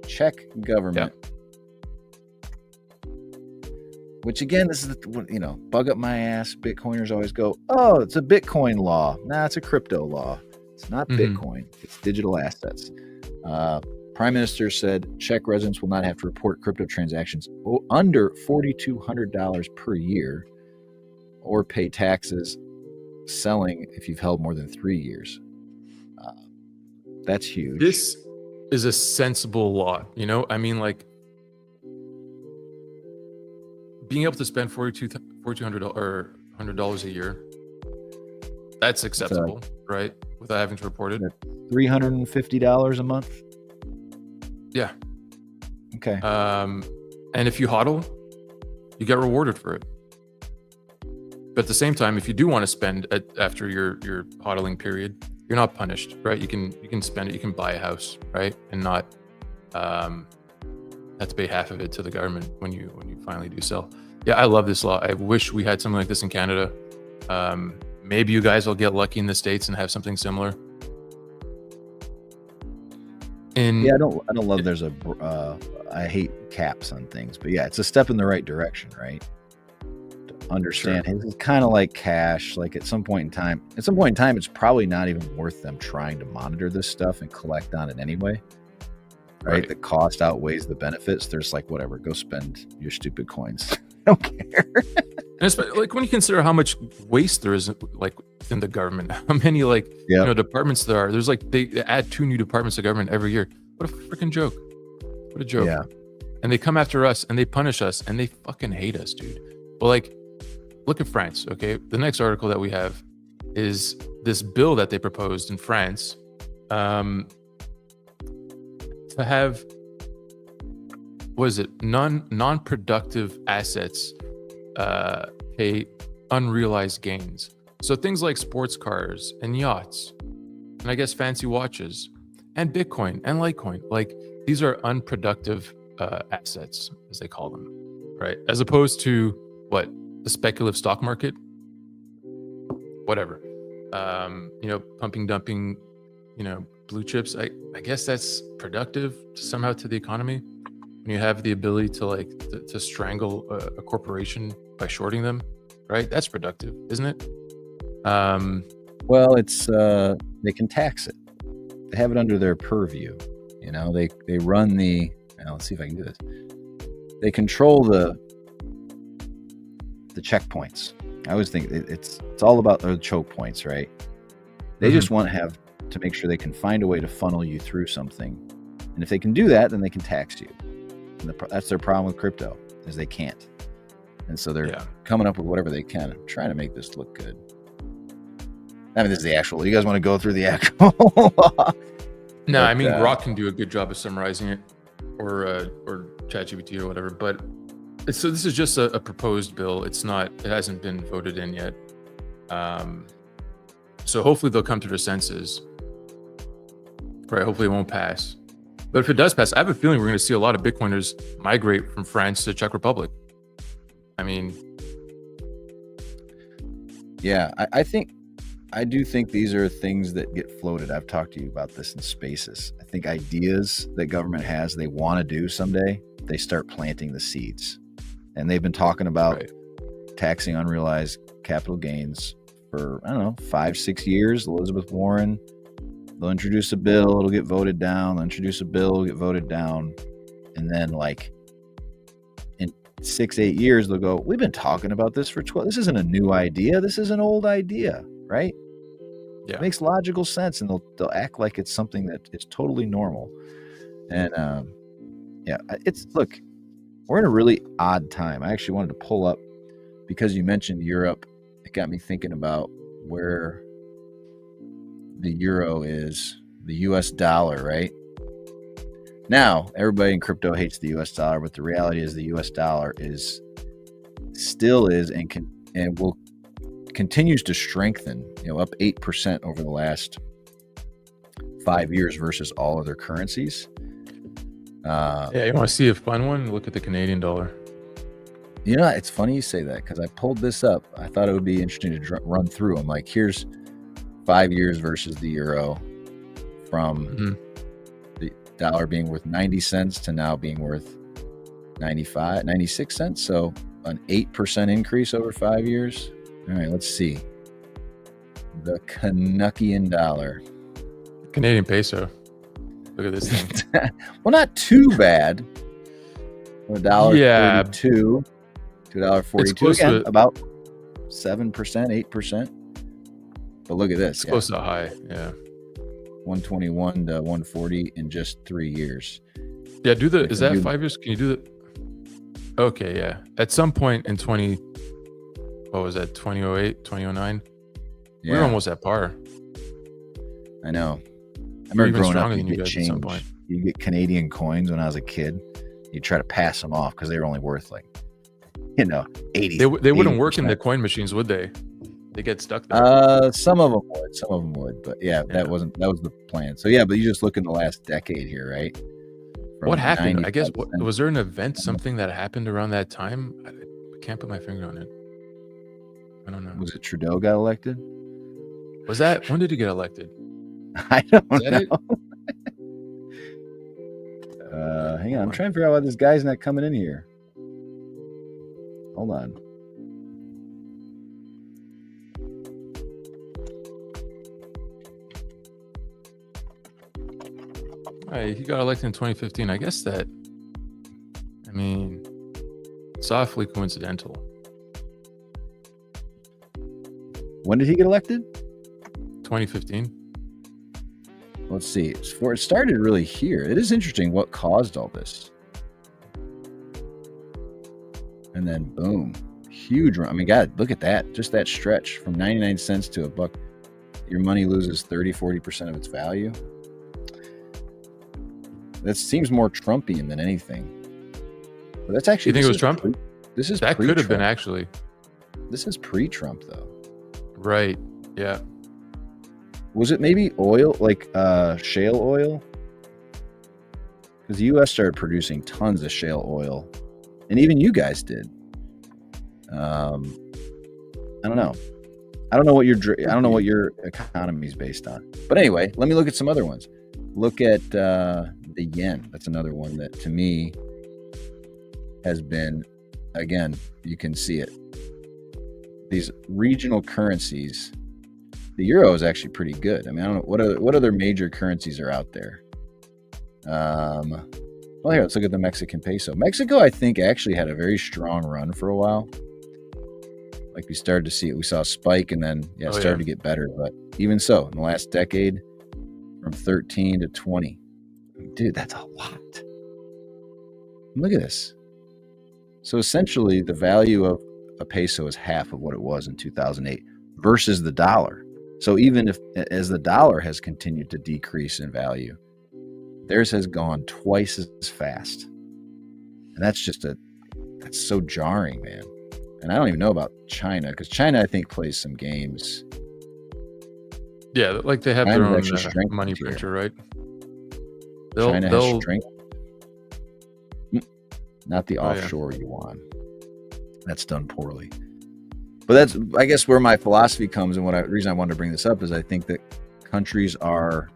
Czech government. Yeah. Which again, this is bug up my ass. Bitcoiners always go, oh, it's a Bitcoin law. Nah, it's a crypto law. It's not Bitcoin. It's digital assets. Prime Minister said Czech residents will not have to report crypto transactions under $4,200 per year or pay taxes selling if you've held more than 3 years. That's huge. This is a sensible law. I mean, like, being able to spend $4,200 or $100 a year, that's acceptable, right? Without having to report it. $350 a month. Yeah. Okay. And if you hodl, you get rewarded for it. But at the same time, if you do want to spend after your hodling period, you're not punished, right? You can spend it. You can buy a house, right, and not have to pay half of it to the government when you finally do sell. Yeah, I love this law. I wish we had something like this in Canada. Maybe you guys will get lucky in the States and have something similar. I don't love there's I hate caps on things, but yeah, it's a step in the right direction, right? To understand, sure. It's kind of like cash. Like at some point in time, it's probably not even worth them trying to monitor this stuff and collect on it anyway. Right? The cost outweighs the benefits. There's like, whatever, go spend your stupid coins. I don't care. And it's like when you consider how much waste there is, like within the government, how many departments there are. There's like they add 2 new departments of government every year. What a freaking joke! What a joke! Yeah. And they come after us and they punish us and they fucking hate us, dude. Well, like, look at France. Okay, the next article that we have is this bill that they proposed in France to have, what is it, non-productive assets pay unrealized gains. So things like sports cars and yachts, and I guess fancy watches, and Bitcoin and Litecoin, like these are unproductive assets, as they call them, right? As opposed to what, the speculative stock market, whatever, pumping, dumping, blue chips. I guess that's productive somehow to the economy. When you have the ability to strangle a corporation by shorting them, right? That's productive, isn't it? Well, it's they can tax it. They have it under their purview. They run the. Let's see if I can do this. They control the checkpoints. I always think it's all about the choke points, right? They just want to have to make sure they can find a way to funnel you through something. And if they can do that, then they can tax you. And that's their problem with crypto, is they can't. And so they're coming up with whatever they can. I'm trying to make this look good. I mean, this is the actual. You guys want to go through the actual law? No, I mean, Grok can do a good job of summarizing it, or ChatGPT or whatever. But so this is just a proposed bill. It hasn't been voted in yet. So hopefully they'll come to their senses. Right? Hopefully it won't pass. But if it does pass, I have a feeling we're going to see a lot of Bitcoiners migrate from France to Czech Republic. I mean, yeah, I do think these are things that get floated. I've talked to you about this in Spaces. I think ideas that government has, they want to do someday, they start planting the seeds. And they've been talking about taxing unrealized capital gains for, I don't know, 5-6 years. Elizabeth Warren, they'll introduce a bill, it'll get voted down. They'll introduce a bill, it'll get voted down. And then like in 6-8 years, they'll go, we've been talking about this for 12. This isn't a new idea. This is an old idea, right? Yeah. It makes logical sense. And they'll act like it's something that is totally normal. And look, we're in a really odd time. I actually wanted to pull up, because you mentioned Europe. It got me thinking about where the euro is, the US dollar, right? Now, everybody in crypto hates the US dollar, but the reality is the US dollar continues to strengthen, up 8% over the last 5 years versus all other currencies. You want to see a fun one? Look at the Canadian dollar. It's funny you say that, because I pulled this up. I thought it would be interesting to run through them. Like, here's 5 years versus the euro, from the dollar being worth 90 cents to now being worth 96 cents. So an 8% increase over 5 years. All right, let's see. The Canadian dollar. Canadian peso. Look at this thing. Well, not too bad. $1.32 to $1.42. Again, about 7%, 8%. But look at this. It's close to high. Yeah. 121 to 140 in just 3 years. Yeah. Is that 5 years? Can you do that? Okay. Yeah. At some point in 2008, 2009, we were almost at par. I know. I remember growing up, you get change. You get Canadian coins when I was a kid. You try to pass them off because they were only worth 80. They wouldn't work in the coin machines, would they? They get stuck there. Some of them would, but that was the plan. So but you just look in the last decade here, right? What happened? I guess was there an event, something that happened around that time? I can't put my finger on it. I don't know. Was it Trudeau got elected? When did he get elected? I don't know. Hang on, I'm trying to figure out why this guy's not coming in here. Hold on. He got elected in 2015. I guess it's awfully coincidental. When did he get elected? 2015. Let's see. It started really here. It is interesting what caused all this. And then boom, huge run. I mean, God, look at that. Just that stretch from 99 cents to $1. Your money loses 30-40% of its value. That seems more Trumpian than anything. But that's actually. You think it was Trump? That could have been actually. This is pre-Trump though. Right. Yeah. Was it maybe oil, like shale oil? Because the U.S. started producing tons of shale oil, and even you guys did. I don't know. I don't know what your economy is based on. But anyway, let me look at some other ones. Look at the yen. That's another one that, to me, has been, again, you can see it. These regional currencies. The euro is actually pretty good. I mean, I don't know what other major currencies are out there. Well, here, let's look at the Mexican peso. Mexico, I think, actually had a very strong run for a while. Like, we started to see it. We saw a spike, and then it started to get better. But even so, in the last decade, from 13 to 20. Dude, that's a lot. Look at this. So essentially, the value of a peso is half of what it was in 2008 versus the dollar. So even as the dollar has continued to decrease in value, theirs has gone twice as fast. And that's so jarring, man. And I don't even know about China, because China, I think, plays some games. Yeah, like they have their own money printer, right? China has strength. Not the offshore yuan. That's done poorly. But that's, I guess, where my philosophy comes, and the reason I wanted to bring this up is I think that countries are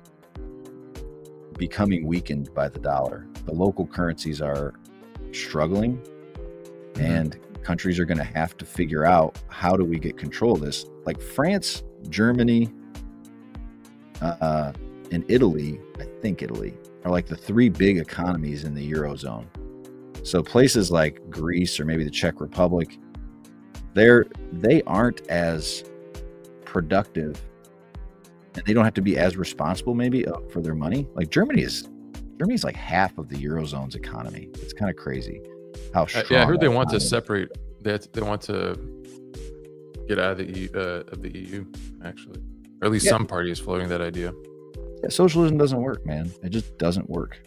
becoming weakened by the dollar. The local currencies are struggling, and countries are going to have to figure out, how do we get control of this? Like France, Germany, and Italy, I think Italy, are like the three big economies in the Eurozone. So places like Greece or maybe the Czech Republic, they aren't as productive, and they don't have to be as responsible maybe for their money. Like Germany's like half of the Eurozone's economy. It's kind of crazy how strong. Yeah, I heard they want to separate. They want to get out of the EU, actually, or at least some party is floating that idea. Yeah, socialism doesn't work, man. It just doesn't work.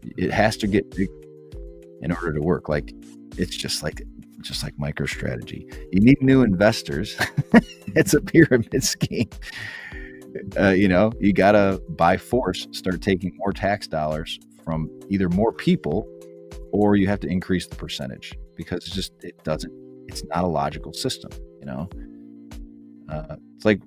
It has to get big in order to work. Like it's just like MicroStrategy. You need new investors. It's a pyramid scheme. You gotta by force start taking more tax dollars from either more people, or you have to increase the percentage, because it's not a logical system. It's like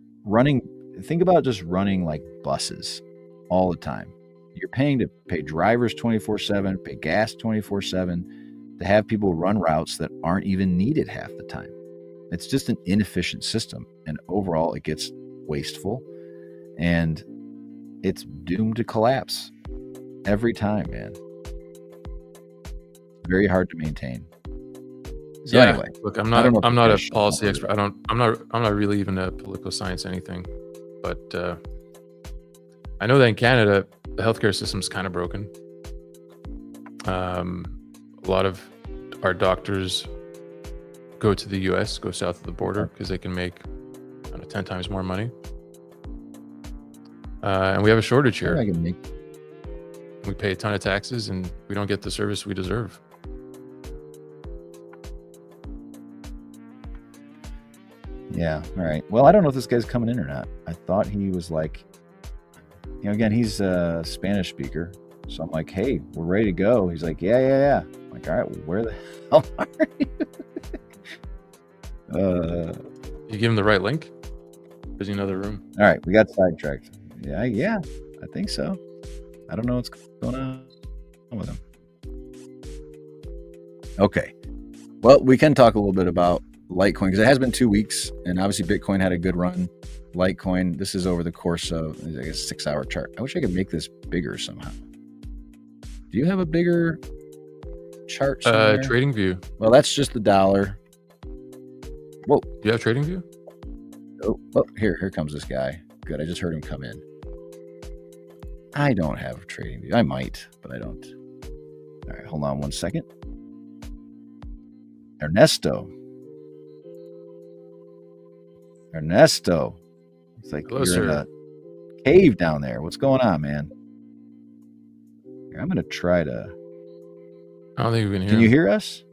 think about just running like buses all the time. You're paying to pay drivers 24/7, pay gas 24/7, to have people run routes that aren't even needed half the time. It's just an inefficient system, and overall it gets wasteful, and it's doomed to collapse every time, man. Very hard to maintain. So anyway, look, I'm not a policy expert. I'm not really even a political science anything, but I know that in Canada the healthcare system's kind of broken. A lot of our doctors go to the US, go south of the border, because they can make 10 times more money. And we have a shortage here. We pay a ton of taxes and we don't get the service we deserve. Yeah. All right. Well, I don't know if this guy's coming in or not. I thought he was like, again, he's a Spanish speaker. So I'm like, hey, we're ready to go. He's like, yeah. I'm like, all right, well, where the hell are you? You give him the right link? There's another room. All right, we got sidetracked. Yeah, I think so. I don't know what's going on with him. Okay. Well, we can talk a little bit about Litecoin, because it has been 2 weeks, and obviously Bitcoin had a good run. Litecoin, this is over the course of, I guess, 6-hour chart. I wish I could make this bigger somehow. Do you have a bigger chart somewhere? Trading View. Well, that's just the dollar. Whoa. Do you have Trading View? Oh, here comes this guy. Good, I just heard him come in. I don't have Trading View. I might, but I don't. All right, hold on one second. Ernesto. It's like hello, you're sir. in a cave down there. What's going on, man? Here, I'm going to try to... I don't think we can hear Can him. you hear us?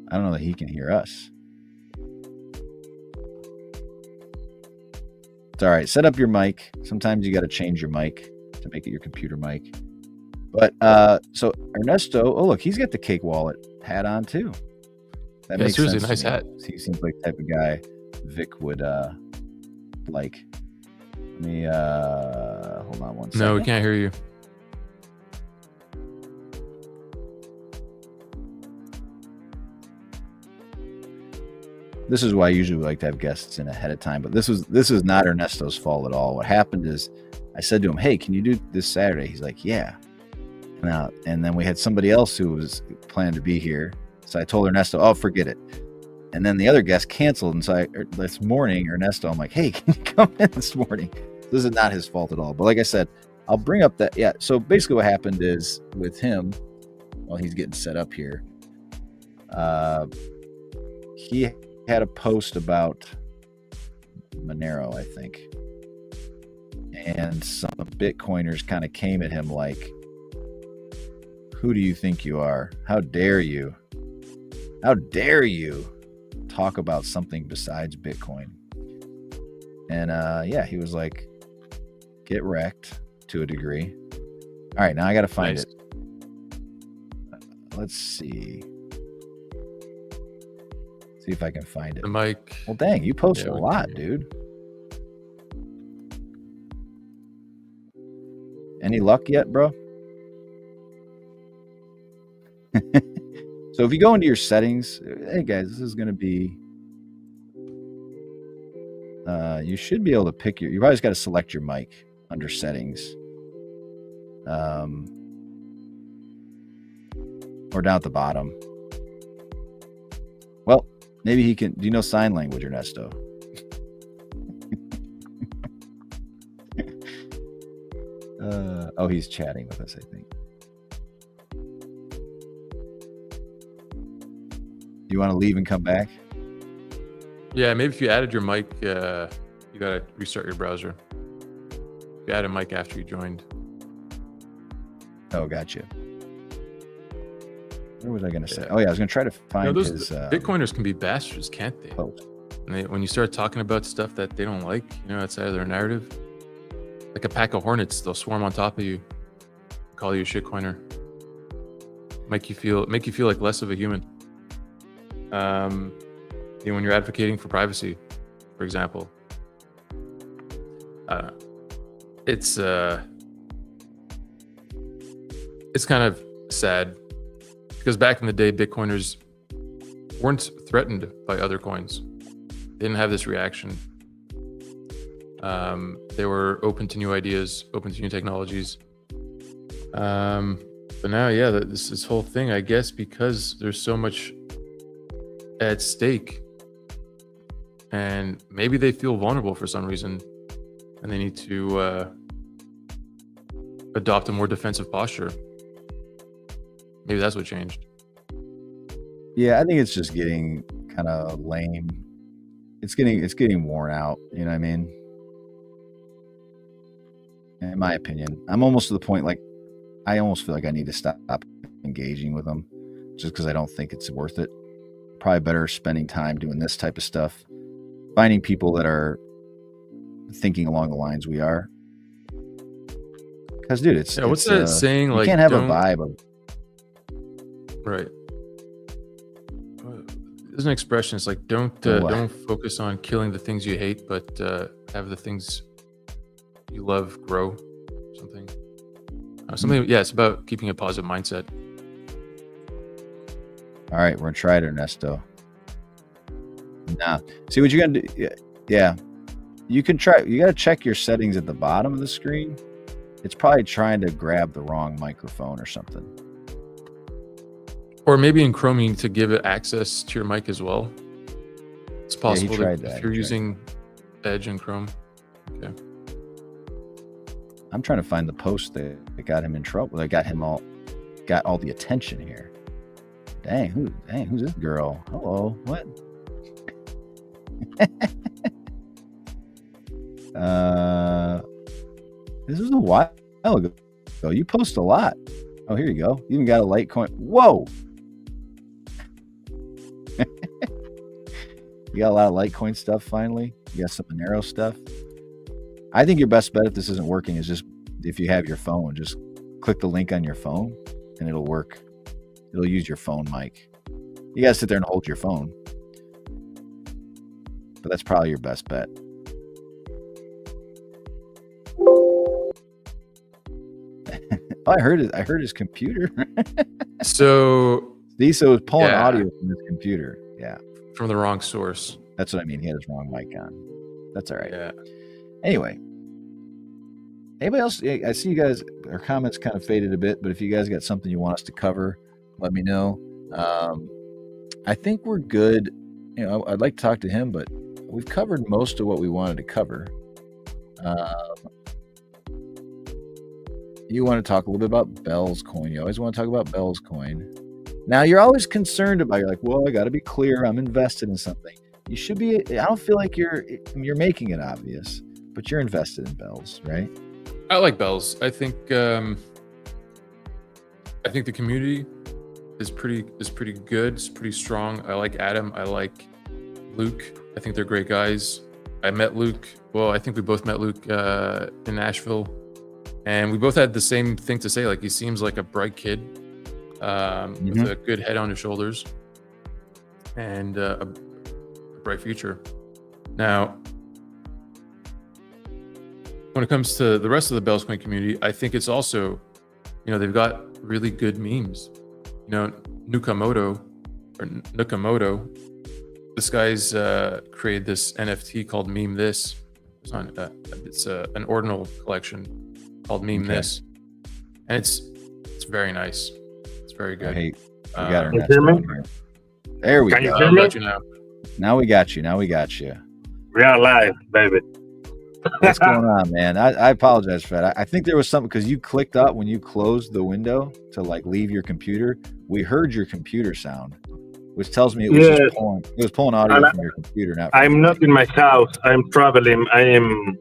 I don't know that he can hear us. It's all right. Set up your mic. Sometimes you got to change your mic to make it your computer mic. But so Ernesto, oh look, he's got the Cake Wallet hat on too. That makes seriously, sense. nice hat. He seems like the type of guy Vic would like. Let me hold on one second. No, we can't hear you. This is why I usually like to have guests in ahead of time, but this was not Ernesto's fault at all. What happened is I said to him, hey, can you do this Saturday? He's like, yeah. And then we had somebody else who was planned to be here. So I told Ernesto, oh, forget it. And then the other guest canceled. And so this morning, Ernesto, I'm like, hey, can you come in this morning? This is not his fault at all. But like I said, I'll bring up that. Yeah. So basically what happened is with him, while he's getting set up here, he had a post about Monero, I think. And some Bitcoiners kind of came at him like, who do you think you are? How dare you? How dare you talk about something besides Bitcoin? And yeah, he was like, get wrecked to a degree. All right, now I got to find it. Let's see. See if I can find it. The mic. Well, dang, you post a lot, dude. Any luck yet, bro? So if you go into your settings, hey guys, this is going to be, you should be able to pick you've always got to select your mic under settings. Or down at the bottom. Well, maybe he can, do you know sign language, Ernesto? Oh, he's chatting with us, I think. You want to leave and come back? Yeah, maybe if you added your mic, you gotta restart your browser. If you added a mic after you joined. Oh, gotcha. What was I going to say? Oh, yeah, I was going to try to find his... Bitcoiners can be bastards, can't they? Post. And when you start talking about stuff that they don't like, outside of their narrative, like a pack of hornets, they'll swarm on top of you, call you a shitcoiner, make you feel like less of a human. When you're advocating for privacy, for example, it's kind of sad because back in the day, Bitcoiners weren't threatened by other coins. They didn't have this reaction. They were open to new ideas, open to new technologies. But now, yeah, this whole thing, I guess, because there's so much at stake, and maybe they feel vulnerable for some reason, and they need to adopt a more defensive posture. Maybe that's what changed. Yeah, I think it's just getting kind of lame. It's getting worn out. You know what I mean? In my opinion, I'm almost to the point, like, I almost feel like I need to stop engaging with them just because I don't think it's worth it. Probably better spending time doing this type of stuff, finding people that are thinking along the lines we are. Because, dude, what's that saying? You can't have a vibe of... Right. There's an expression. It's like, don't focus on killing the things you hate, but have the things you love grow. Something. Yeah, it's about keeping a positive mindset. All right, we're gonna try it, Ernesto. Nah. See what you're gonna do. Yeah. You can try. You gotta check your settings at the bottom of the screen. It's probably trying to grab the wrong microphone or something. Or maybe in Chrome, you need to give it access to your mic as well. It's possible if you're using Edge in Chrome. Okay. I'm trying to find the post that got him in trouble. That got all the attention here. Dang, who's this girl? Hello, what? This was a while ago. You post a lot. Oh, here you go. You even got a Litecoin. Whoa. You got a lot of Litecoin stuff finally. You got some Monero stuff. I think your best bet if this isn't working is just, if you have your phone, just click the link on your phone and it'll work. It'll use your phone mic. You gotta sit there and hold your phone. But that's probably your best bet. I heard his computer. So it's pulling audio from his computer. Yeah. From the wrong source. That's what I mean. He had his wrong mic on. That's all right. Yeah. Anyway, anybody else? I see you guys, our comments kind of faded a bit, but if you guys got something you want us to cover, let me know. I think we're good. I'd like to talk to him, but we've covered most of what we wanted to cover. You want to talk a little bit about Bell's coin. You always want to talk about Bell's coin. Now, you're always concerned about, you're like, well, I got to be clear. I'm invested in something. You should be. I don't feel like you're making it obvious, but you're invested in Bell's, right? I like Bell's. I think the community is pretty good. It's pretty strong. I like Adam. I like Luke. I think they're great guys. I met Luke. Well, I think we both met Luke in Nashville, and we both had the same thing to say. Like, he seems like a bright kid with a good head on his shoulders and a bright future. Now, when it comes to the rest of the Bell's Coin community, I think it's also, they've got really good memes. Nakamoto, this guy's created this NFT called Meme This. It's an ordinal collection called Meme This, and it's very nice. It's very good. We got our next one here. There we go. I got you now. Now we got you. We are live, baby. What's going on, man? I apologize for that. I think there was something, because you clicked up when you closed the window to leave your computer. We heard your computer sound, which tells me it was just pulling audio from your computer. I'm not in my house. I'm traveling. I am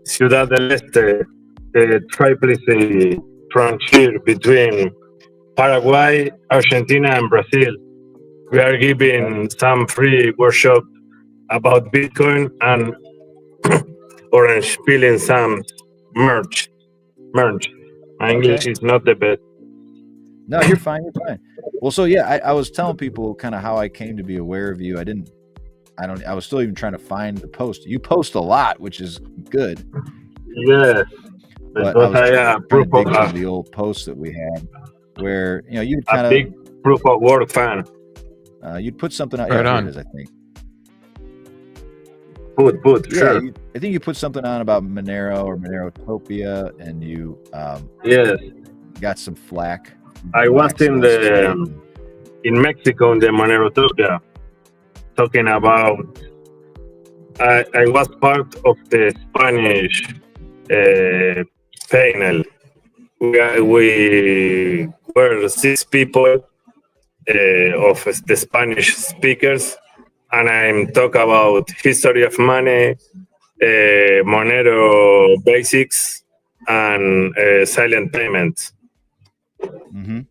Ciudad del Este, a triplice frontier between Paraguay, Argentina, and Brazil. We are giving some free workshop about Bitcoin and Orange peeling some merch. My English is not the best. No, you're fine. Well, so yeah, I was telling people kind of how I came to be aware of you. I was still even trying to find the post. You post a lot, which is good. Yes. But I was trying to dig into the old posts that we had where, you'd kind of big proof of work fan. You'd put something out. Right on. I think. Put, sure. I think you put something on about Monero or Monerotopia, and you got some flack. I was in Mexico in the Monerotopia talking about. I was part of the Spanish panel. We were 6 people of the Spanish speakers. And I'm talking about history of money, Monero basics, and silent payments. And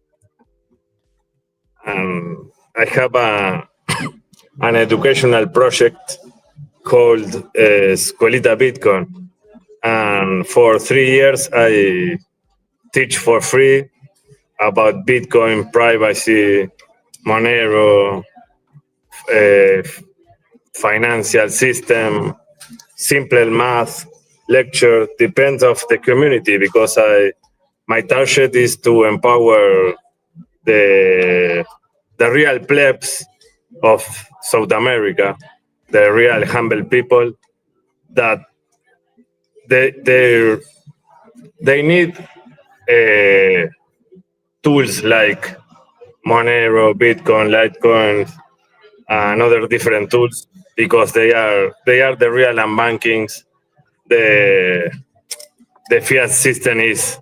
I have an educational project called Escuelita Bitcoin. And for 3 years, I teach for free about Bitcoin, privacy, Monero, financial system, simple math, lecture, depends of the community, because my target is to empower the real plebs of South America, the real humble people that they need tools like Monero, Bitcoin, Litecoin, and other different tools, because they are the real unbankings. The fiat system is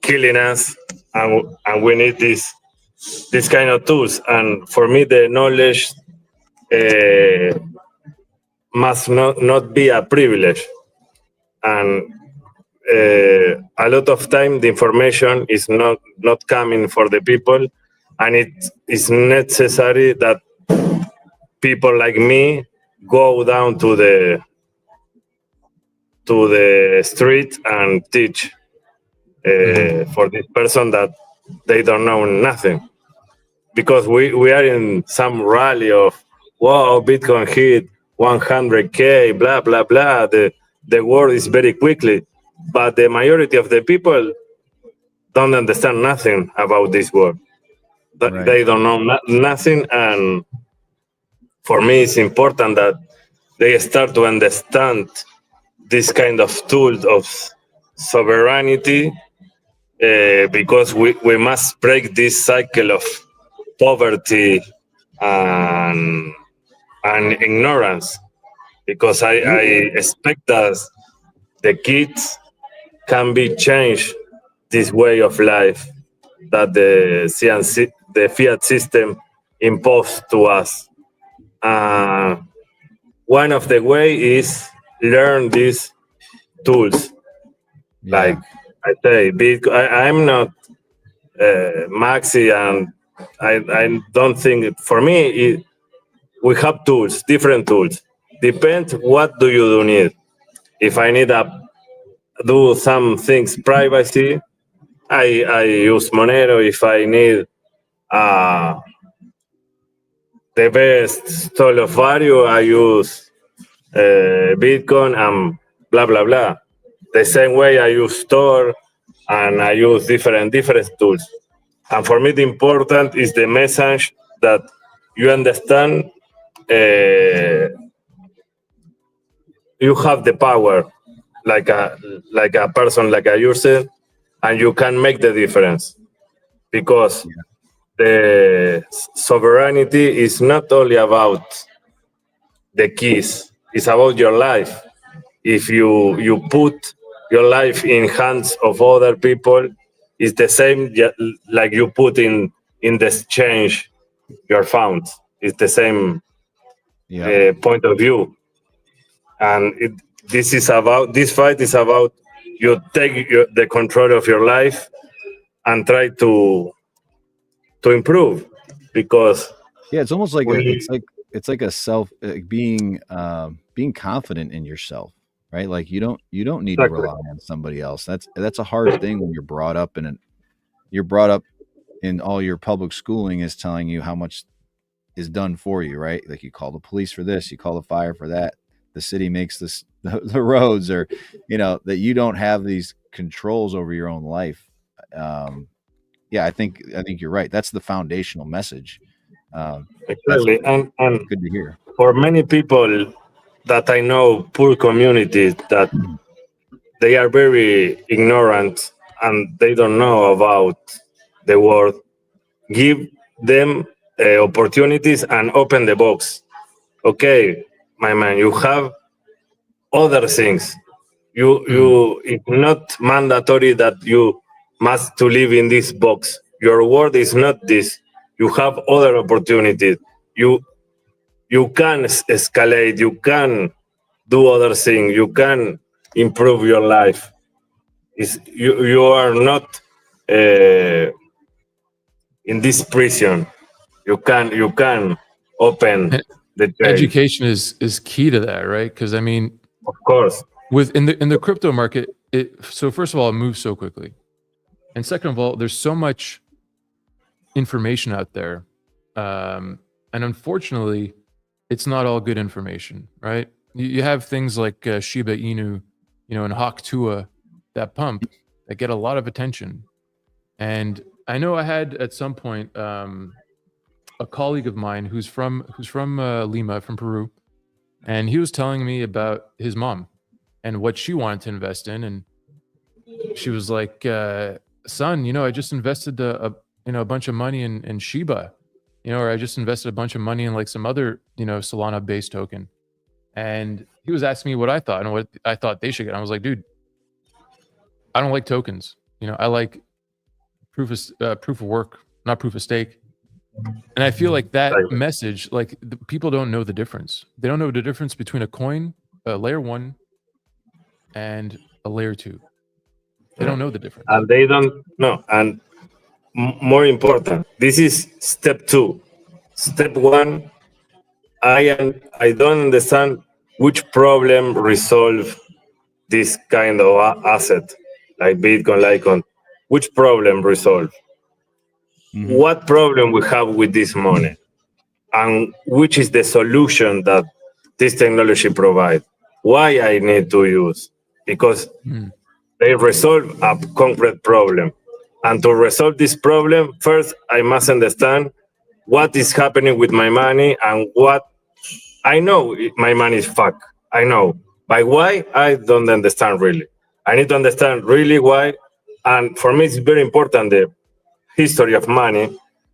killing us, and we need this kind of tools. And for me, the knowledge must not be a privilege. And a lot of time, the information is not coming for the people, and it is necessary that people like me go down to the street and teach for this person that they don't know nothing, because we are in some rally of, wow, Bitcoin hit 100K, blah blah blah. The world is very quickly, but the majority of the people don't understand nothing about this world. Right. They don't know nothing, and for me, it's important that they start to understand this kind of tool of sovereignty, because we must break this cycle of poverty and and ignorance, because I expect that the kids can be changed this way of life that the fiat system imposed to us. One of the way is learn these tools. Like I say, I'm not Maxi, and I don't think for me we have tools, different tools. Depends what do you need. If I need do some things privacy, I use Monero. If I need the best stall of value, I use Bitcoin and blah blah blah. The same way I use Tor and I use different tools. And for me, the important is the message that you understand. You have the power, like a person, like a user, and you can make the difference, because the sovereignty is not only about the keys; it's about your life. If you put your life in hands of other people, it's the same like you put in the exchange your funds. It's the same point of view, and this fight is about you take the control of your life and try to improve, because it's almost like it's like a self being confident in yourself, right? Like you don't need to rely on somebody else. That's a hard thing when you're brought up in all your public schooling is telling you how much is done for you, right? Like you call the police for this, you call the fire for that, the city makes the roads, or that you don't have these controls over your own life. I think you're right. That's the foundational message. Exactly, and good to hear. For many people that I know, poor communities, that they are very ignorant and they don't know about the world, give them opportunities and open the box. Okay, my man, you have other things. It's not mandatory that you must to live in this box. Your world is not this. You have other opportunities. You can escalate. You can do other things. You can improve your life. You are not in this prison. You can open the jail. Education is key to that, right? Because I mean, of course, in the crypto market, so first of all, it moves so quickly, and second of all, there's so much information out there, and unfortunately, it's not all good information, right? You have things like Shiba Inu, and Hawk Tua, that pump, that get a lot of attention. And I know I had at some point a colleague of mine who's from Lima, from Peru, and he was telling me about his mom and what she wanted to invest in, and she was like, "Son, I just invested a bunch of money in Shiba, or I just invested a bunch of money in like some other Solana-based token." And he was asking me what I thought and what I thought they should get. I was like, "Dude, I don't like tokens. I like proof of work, not proof of stake." And I feel like that message, like people don't know the difference. They don't know the difference between a coin, a layer 1, and a layer 2. They don't know the difference. And they don't know. And more important, this is step 2. Step 1, I don't understand which problem resolve this kind of asset, like Bitcoin, Litecoin. Which problem resolve? Mm-hmm. What problem we have with this money, and which is the solution that this technology provides? Why I need to use? Because they resolve a concrete problem, and to resolve this problem, first I must understand what is happening with my money, and what I know my money is fucked. I know, but why I don't understand really. I need to understand really why, and for me it's very important the history of money,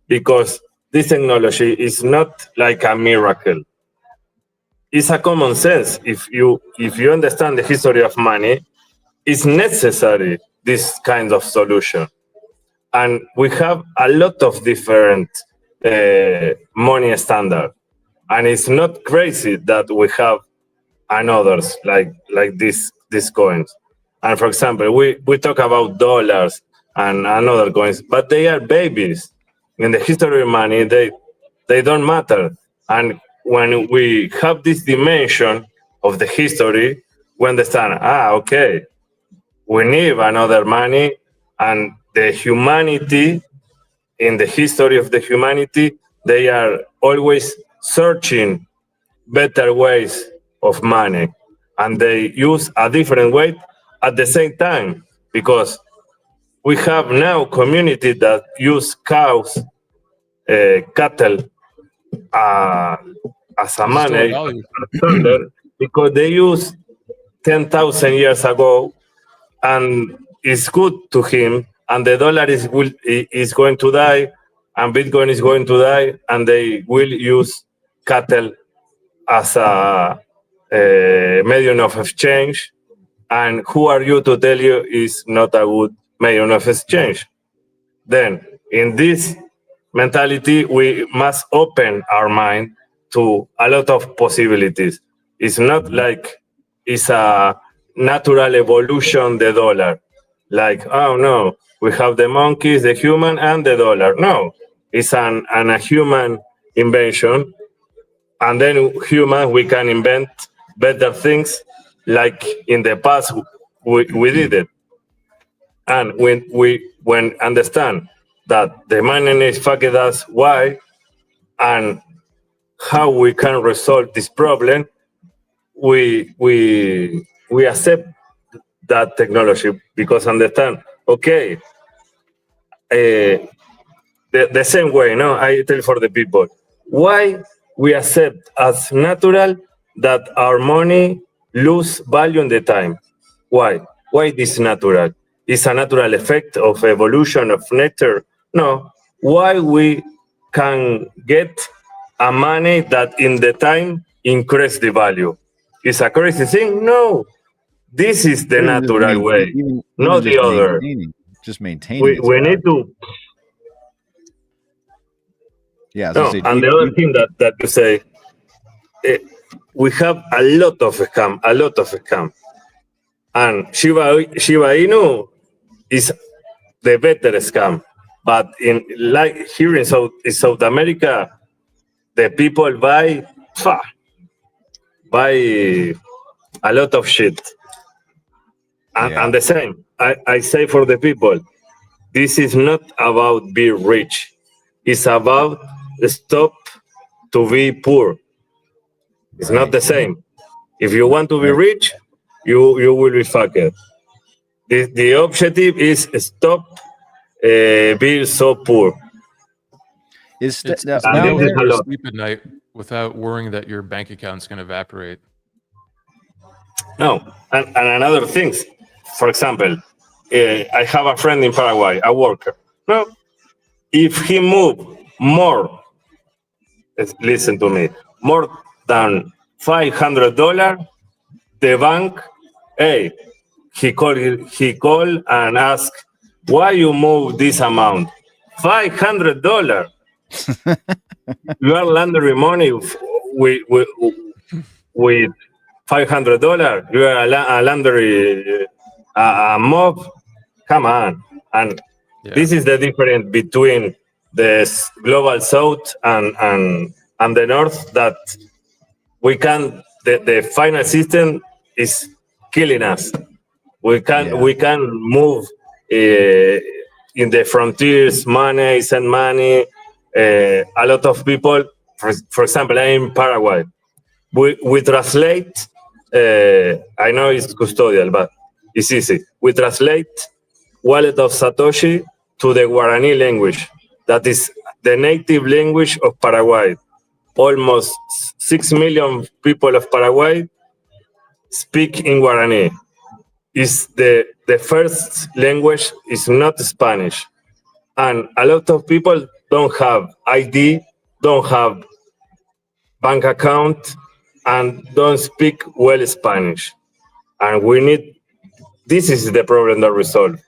because this technology is not like a miracle. it's a common sense. If you understand the history of money, it's necessary this kind of solution. And we have a lot of different money standard, and it's not crazy that we have another's like these coins. And for example, we talk about dollars and other coins, but they are babies in the history of money. They don't matter. And when we have this dimension of the history, we understand. Okay, we need another money, and the humanity, in the history of the humanity, they are always searching better ways of money, and they use a different way at the same time, because we have now community that use cows, cattle as a money standard, because they use 10,000 years ago, and it's good to him, and the dollar is going to die, and Bitcoin is going to die, and they will use cattle as a medium of exchange. And who are you to tell you is not a good medium of exchange? Then, in this mentality, we must open our mind to a lot of possibilities. It's not like it's a natural evolution, the dollar. Like, oh no, we have the monkeys, the human, and the dollar. No, it's a human invention. And then human, we can invent better things like in the past we did it. And when we understand that the money is fucked us, why, and how we can resolve this problem, we accept that technology, because understand, okay, the same way, no, I tell for the people, why we accept as natural that our money lose value in the time. Why? Why this natural? It's a natural effect of evolution of nature? No. Why we can get a money that in the time increase the value? Is a crazy thing? No. This is the natural way, not the other. Just maintaining. We need to. Yeah. No, and the other thing that you say, we have a lot of scam, and Shiba Inu is the better scam. But in like here in South America, the people buy a lot of shit, and the same. I say for the people, this is not about be rich. It's about stop to be poor. It's not the same. If you want to be rich, you will be fucked. The objective is stop being so poor. It's being able to sleep at night without worrying that your bank account's going to evaporate. No, and another things. For example, I have a friend in Paraguay, a worker. No, if he move more, listen to me, more than $500, the bank, hey, he call and ask, why you move this amount? $500. You are laundering money with $500. You are a laundry a mob. Come on, and this is the difference between the global south and the north, that we can the final system is killing us. We can move in the frontiers, money, send money. A lot of people, for example, I'm in Paraguay. We translate. I know it's custodial, but it's easy. We translate wallet of Satoshi to the Guarani language. That is the native language of Paraguay. Almost 6 million people of Paraguay speak in Guarani. Is the first language is not Spanish. And a lot of people don't have ID, don't have bank account, and don't speak well Spanish. And this is the problem that resolve.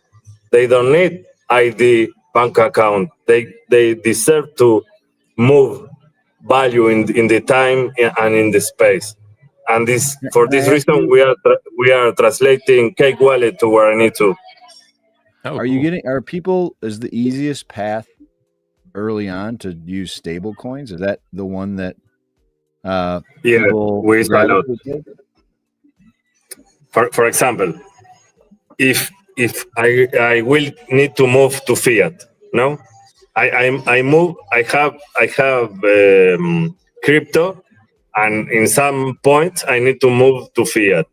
They don't need ID, bank account. They deserve to move value in the time and in the space. And for this reason, we are translating Cake Wallet to Guarani too. Oh, are people, is the easiest path early on to use stable coins? Is that the one that people we gravitate to? For example, if I will need to move to fiat, no, I have crypto, and in some point I need to move to fiat.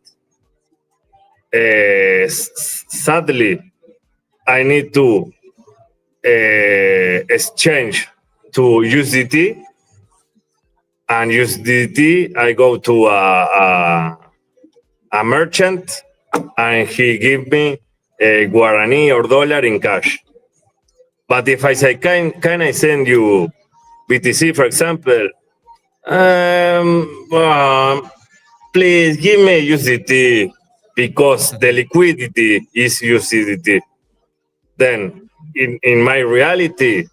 Sadly, I need to exchange to USDT, and USDT I go to a merchant, and he give me a Guarani or dollar in cash. But if I say, can I send you BTC, for example? Please give me USDT because the liquidity is USDT. Then in my reality,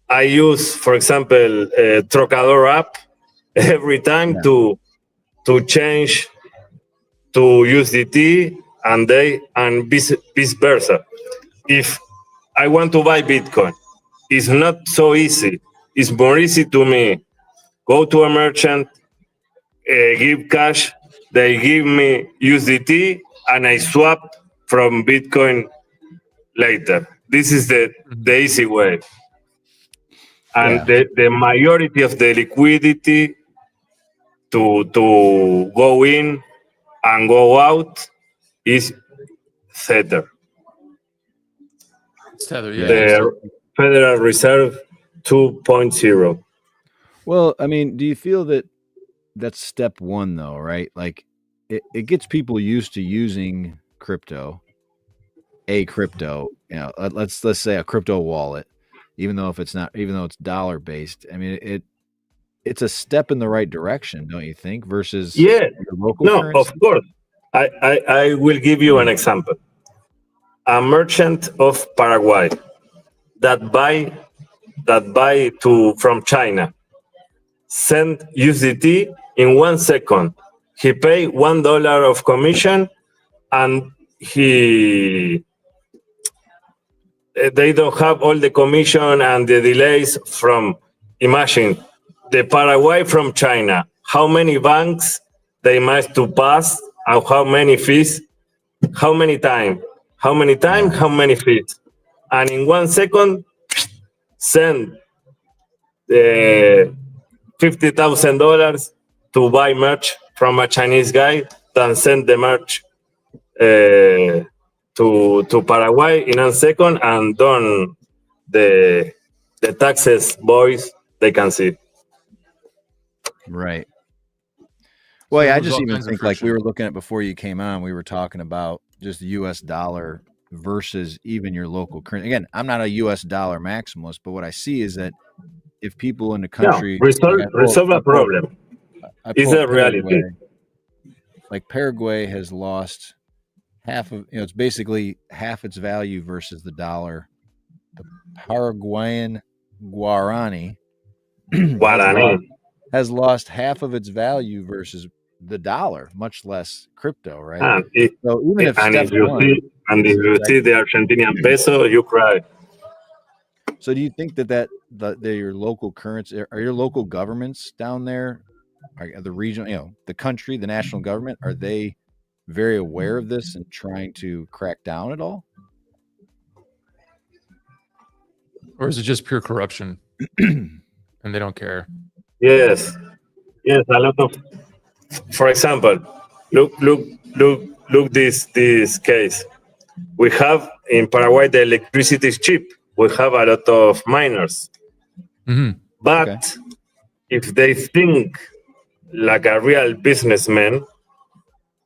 I use, for example, Trocador app every time to change to USDT and vice versa. If I want to buy Bitcoin, it's not so easy. It's more easy to me go to a merchant, give cash, they give me USDT, and I swap from Bitcoin later. This is the easy way. And the majority of the liquidity to go in and go out is Tether. Tether, yeah. The Federal Reserve 2.0. Well, I mean, do you feel that that's step one, though, right? Like, it gets people used to using crypto, let's say a crypto wallet, even though it's dollar based. I mean, it's a step in the right direction, don't you think? Versus your local currency? Of course. I will give you an example. A merchant of Paraguay that buy from China send USDT in 1 second. He pay $1 of commission, and they don't have all the commission and the delays from, imagine, the Paraguay from China. How many banks they must to pass, and how many fees, how many time, how many fees. And in 1 second, send $50,000 to buy merch from a Chinese guy, then send the merch to Paraguay in 1 second, and done the taxes, boys, they can see. Right. Well, yeah, I just even think, like, we were looking at before you came on, we were talking about just the US dollar versus even your local currency. Again, I'm not a US dollar maximalist, but what I see is that if people in the country resolve a problem, is a reality. Like Paraguay has lost half of, it's basically half its value versus the dollar. The Paraguayan Guarani has lost half of its value versus the dollar, much less crypto, right? And if you see the Argentinian peso, you cry. So do you think that your local currency, are your local governments down there, are the regional, the country, the national government, are they very aware of this and trying to crack down at all? Or is it just pure corruption and they don't care? Yes, a lot of. For example, look this case. We have in Paraguay the electricity is cheap. We have a lot of miners, but if they think like a real businessman,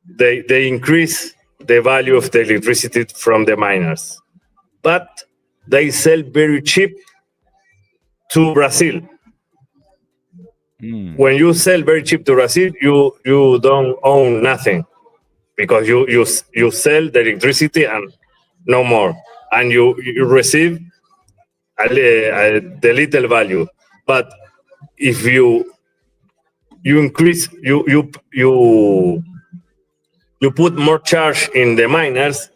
they increase the value of the electricity from the miners, but they sell very cheap to Brazil. when you sell very cheap to Brazil, you don't own nothing because you sell the electricity and no more, and you receive the little value. But if you increase you put more charge in the miners,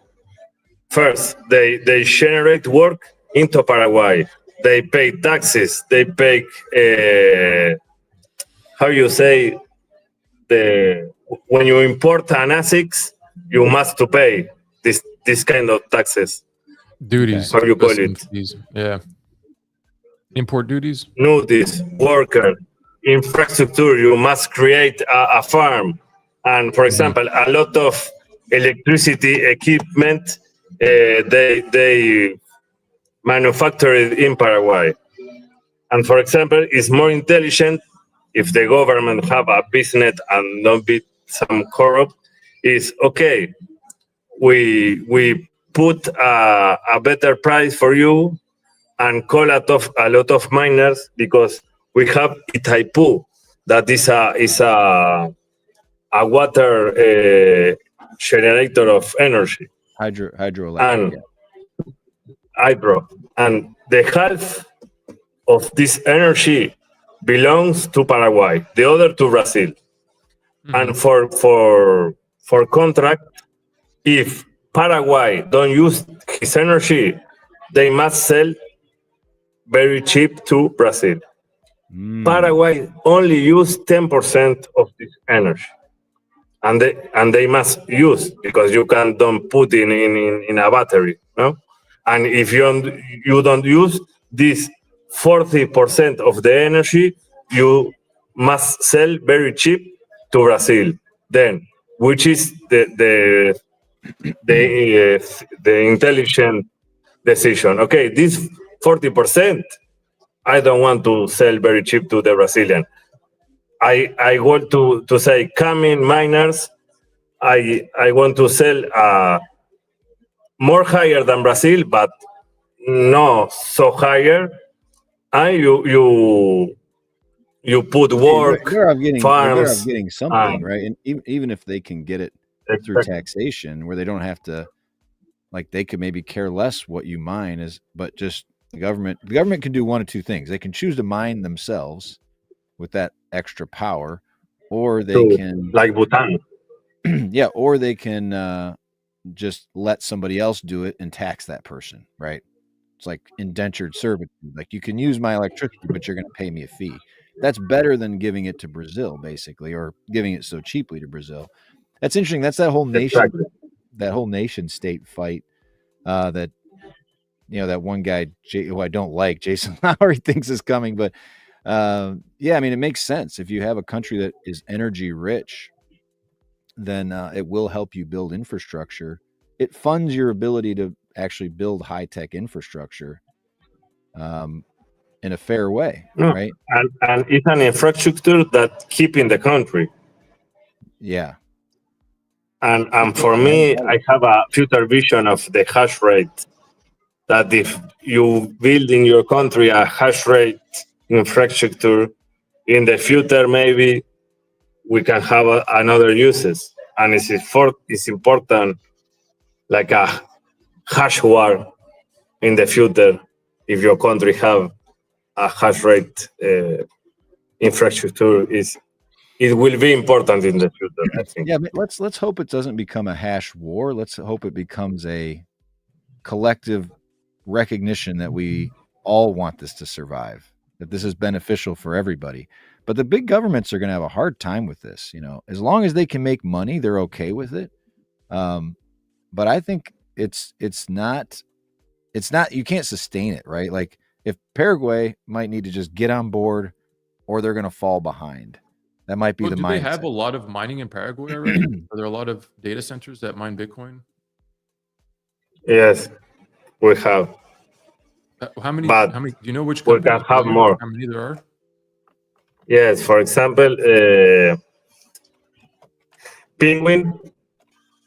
first they generate work into Paraguay. They pay taxes. They pay how you say when you import an ASICs, you must to pay this kind of taxes. Duties. How you call it? Yeah. Import duties. Notice, worker, infrastructure. You must create a farm, and for example, a lot of electricity equipment they manufacture it in Paraguay. And for example, it's more intelligent if the government have a business and not be some corrupt. Is okay. We put a better price for you and call a lot of miners because we have Itaipu that is a water generator of energy. Hydroelectric. And hydro. And the half of this energy belongs to Paraguay, the other to Brazil. And for contract, if Paraguay don't use his energy, they must sell very cheap to Brazil. Paraguay only use 10% of this energy, and they must use because you don't put in a battery, no. And if you don't use this 40% of the energy, you must sell very cheap to Brazil. Then, which is the intelligent decision. Okay, this 40%, I don't want to sell very cheap to the Brazilian. I want to say, coming miners, I want to sell more higher than Brazil, but no so higher. And you put work, farms, getting something, right? And even if they can get it through taxation, where they don't have to, like, they could maybe care less what you mine is, but just the government can do one of two things. They can choose to mine themselves with that extra power, or they can, like Bhutan. Yeah, or they can just let somebody else do it and tax that person, right? It's like indentured servitude. Like, you can use my electricity, but you're going to pay me a fee. That's better than giving it to Brazil, basically, or giving it so cheaply to Brazil. That's interesting. That's that whole nation, that whole nation state fight. That, you know, that one guy who I don't like, Jason Lowry, thinks is coming. But yeah, I mean, it makes sense. If you have a country that is energy rich, then it will help you build infrastructure. It funds your ability to actually build high-tech infrastructure in a fair way, right? And it's an infrastructure that keep in the country. Yeah. And for me, I have a future vision of the hash rate, that if you build in your country a hash rate infrastructure, in the future, maybe we can have another uses. And it's important, like a hash war in the future, if your country have a hash rate infrastructure, it will be important in the future, I think. Yeah, let's hope it doesn't become a hash war. Let's hope it becomes a collective recognition that we all want this to survive, that this is beneficial for everybody. But the big governments are going to have a hard time with this. You know, as long as they can make money, they're okay with it. But I think it's not, you can't sustain it, right? Like, if Paraguay might need to just get on board, or they're going to fall behind. That might be the mindset. Do they have a lot of mining in Paraguay already? Are there a lot of data centers that mine Bitcoin? Yes, we have. How many? But do you know which we can have more? How many there are? Yes, for example, Penguin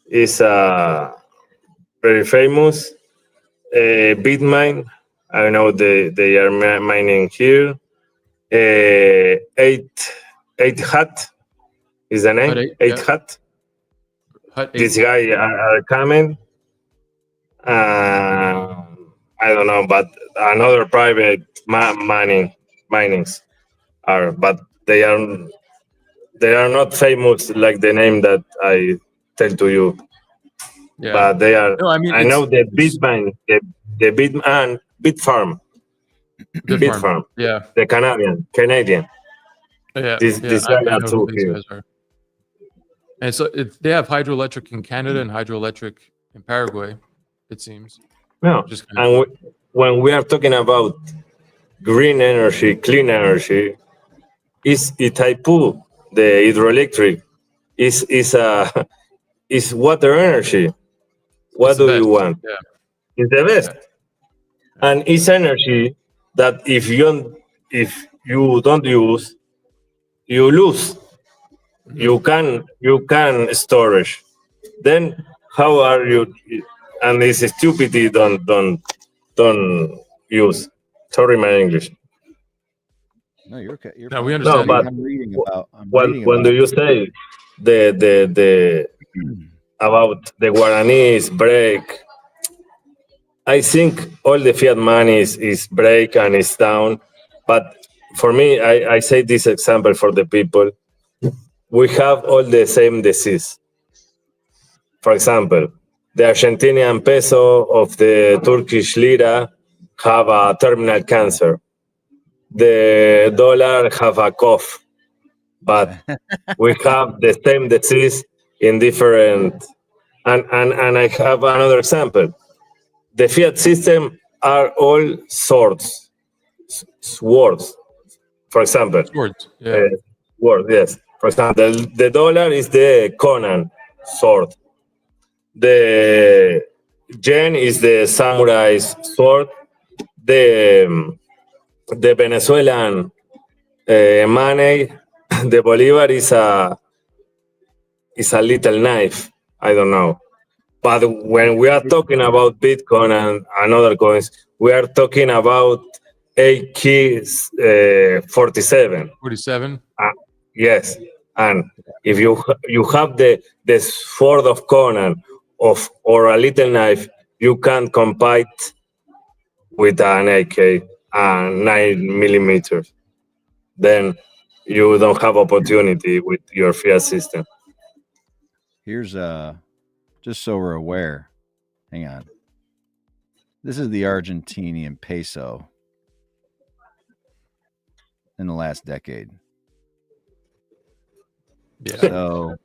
is very famous. Bitmine, I know they are mining here. Eight Hat is the name. Eight Hat. This guy are coming. I don't know, but another private minings are, but they are not famous like the name that I tell to you. Yeah. But they are. No, I know the Bitmine, the Bitfarm. Bitfarm. Yeah. The Canadian. Yeah. This guy are two here. And so they have hydroelectric in Canada and hydroelectric in Paraguay, it seems. No, and when we are talking about green energy, clean energy, is Itaipu, the hydroelectric, is water energy. What do you want? Yeah. It's the best, and it's energy that if you don't use, you lose. Mm-hmm. You can storage. Then how are you? And it's stupidity. Don't use. Sorry, my English. No, you're okay. No, we understand. No, but I'm reading about. When do you say the about the Guaranis break? I think all the fiat money is break and is down. But for me, I say this example for the people. We have all the same disease. For example, the Argentinian peso of the Turkish lira have a terminal cancer. The dollar have a cough, but we have the same disease in different. And I have another example. The fiat system are all swords. For example, swords. Yeah. Word, yes. For example, the dollar is the Conan sword. The yen is the samurai's sword. The Venezuelan money, the Bolivar is a little knife. I don't know. But when we are talking about Bitcoin and other coins, we are talking about AK 47. 47? Yes. And if you have the sword of Conan or a little knife, you can compete with an AK 9mm. Then you don't have opportunity with your fiat system. Here's just so we're aware. Hang on. This is the Argentinian peso in the last decade. Yeah. So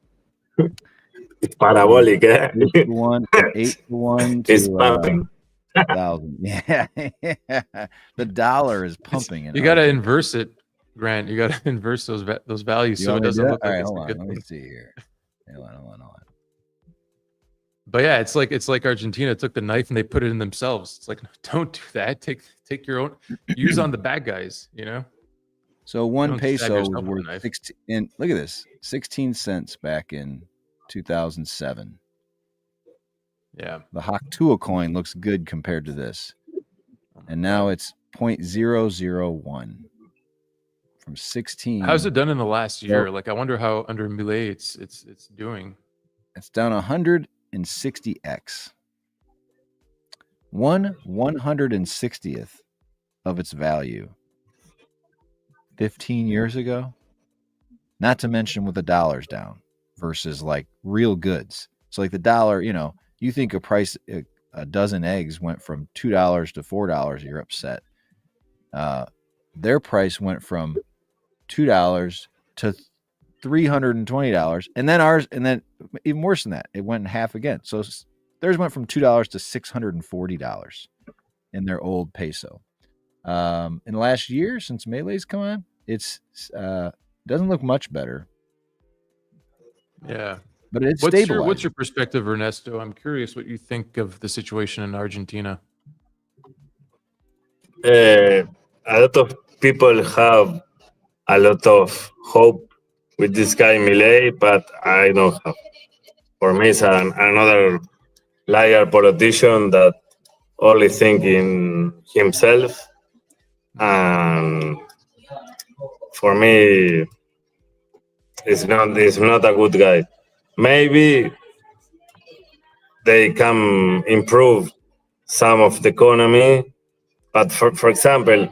it's parabolic, eh? 8 to 1 to it's pumping. 1,000. Yeah. The dollar is pumping. You got to inverse it, Grant. You got to inverse those values so it doesn't look like it's a good thing. Let me see here. Hold on. But yeah, it's like Argentina took the knife and they put it in themselves. It's like, don't do that. Take your own. Use on the bad guys. You know. So one peso was worth 16. And look at this, 16 cents back in 2007. Yeah. The Haktua coin looks good compared to this, and now it's 0.001 from 16. How's it done in the last year? Like, I wonder how under Milei it's doing. It's down 160x. 1/160th of its value 15 years ago. Not to mention with the dollar's down versus like real goods. So like the dollar, you think a dozen eggs went from $2 to $4, you're upset. Their price went from $2 to $320, and then even worse than that, it went in half again. So theirs went from $2 to $640 in their old peso. In the last year since Milei's come on, it's doesn't look much better. Yeah, but it's stabilized. What's your perspective, Ernesto? I'm curious what you think of the situation in Argentina. A lot of people have a lot of hope with this guy Milei, but I don't have. For me, it's another liar politician that only think in himself, and for me, it's not a good guy. Maybe they can improve some of the economy, but for example,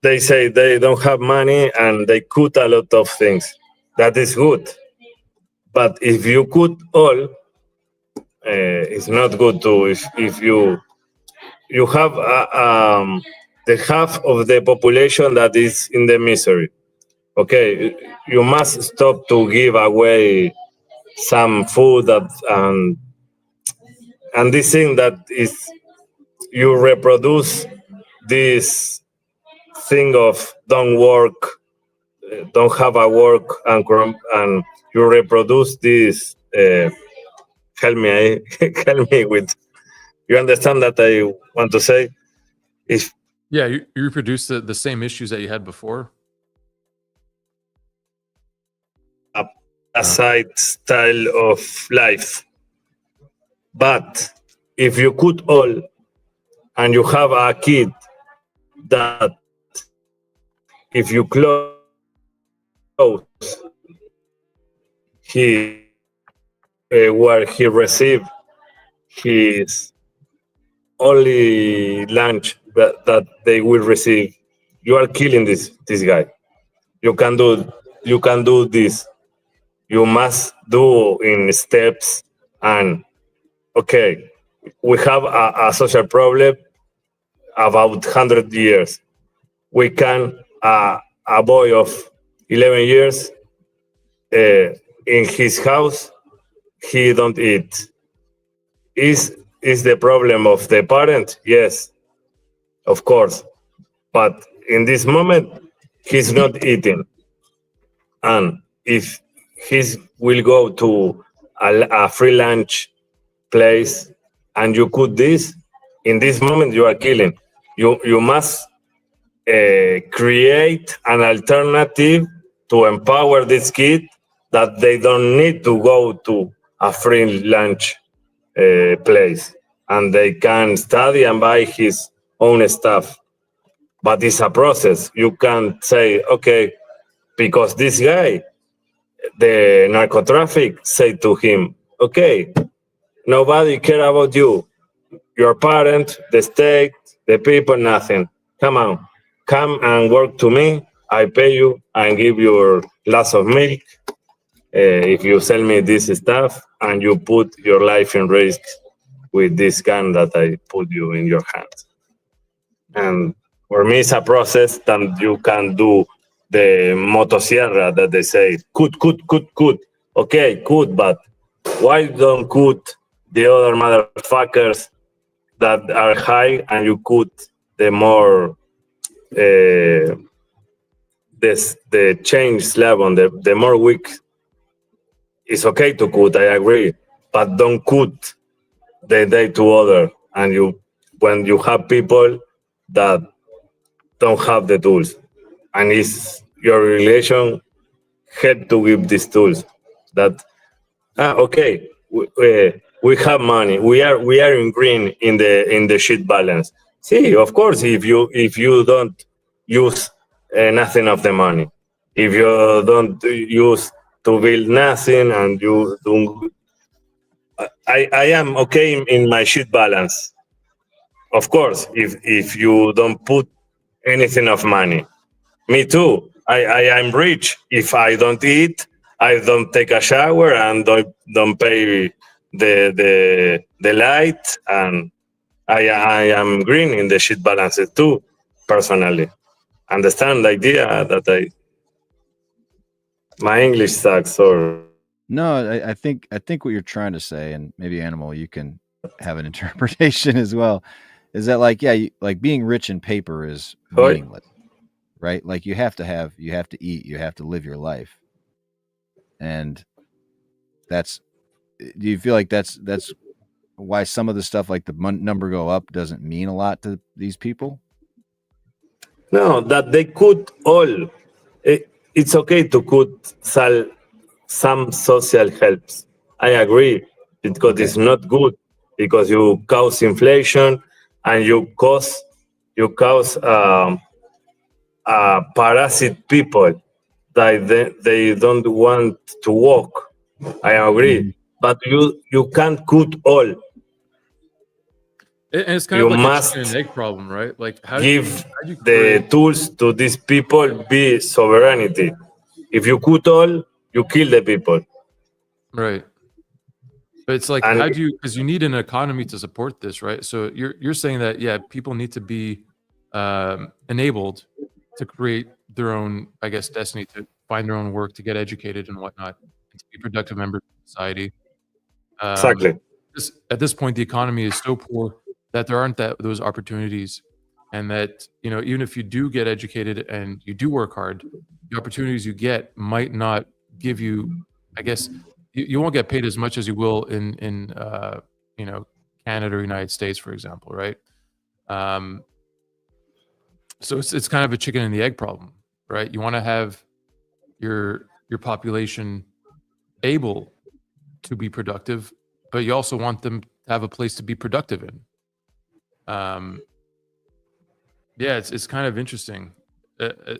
they say they don't have money and they cut a lot of things. That is good, but if you cut all, it's not good to if you have the half of the population that is in the misery. Okay, you must stop to give away some food that and this thing that is you reproduce this thing of don't work, don't have a work and you reproduce this. Help me, help me with. You understand that I want to say? If yeah, you reproduce the same issues that you had before. A side style of life, but if you could all and you have a kid that if you close he where he received his only lunch that they will receive, you are killing this guy. You can do this. You must do in steps. And okay, we have a social problem about 100 years. We can a boy of 11 years in his house, he don't eat. Is the problem of the parent? Yes, of course. But in this moment, he's not eating. And if he will go to a free lunch place and you could this, in this moment you are killing. You must create an alternative to empower this kid that they don't need to go to a free lunch place and they can study and buy his own stuff. But it's a process. You can't say, okay, because this guy, the narcotraffic, say to him, okay, nobody care about you, your parent, the state, the people, nothing. Come on, come and work to me. I pay you and give you a glass of milk if you sell me this stuff and you put your life in risk with this gun that I put you in your hands. And for me, it's a process that you can do the motosierra that they say, cut. Okay, cut, but why don't cut the other motherfuckers that are high and you cut the more the change slab on the more weak? It's okay to cut, I agree, but don't cut the day to other. And when you have people that don't have the tools, and it's your relation help to give these tools. That okay, we have money. We are in green in the sheet balance. See, of course, if you don't use nothing of the money, if you don't use to build nothing, and you don't, I am okay in my sheet balance. Of course, if you don't put anything of money, me too. I am rich. If I don't eat, I don't take a shower and don't pay the light, and I am green in the sheet balances too, personally. Understand the idea that my English sucks or no, I think what you're trying to say, and maybe Animal, you can have an interpretation as well, is that like being rich in paper is meaningless, right? Like you have to eat, you have to live your life, and do you feel like that's why some of the stuff like the number go up doesn't mean a lot to these people? No, that they could all. It's okay to cut some social helps. I agree, because it's not good, because you cause inflation and you cause parasite people that they don't want to walk. I agree, but you can't cut all. And it's kind You of like must a chicken and egg problem, right? Like how give do you the tools to these people be sovereignty. If you cut all, you kill the people. Right. But it's like, how do you, because you need an economy to support this, right? So you're saying that, yeah, people need to be enabled to create their own, I guess, destiny, to find their own work, to get educated and whatnot, and to be productive members of society. Exactly. At this point, the economy is so poor that there aren't those opportunities, and that, you know, even if you do get educated and you do work hard, the opportunities you get might not give you, I guess, you won't get paid as much as you will in you know, Canada or United States, for example, right? So it's kind of a chicken and the egg problem, right? You want to have your population able to be productive, but you also want them to have a place to be productive in. Yeah, it's kind of interesting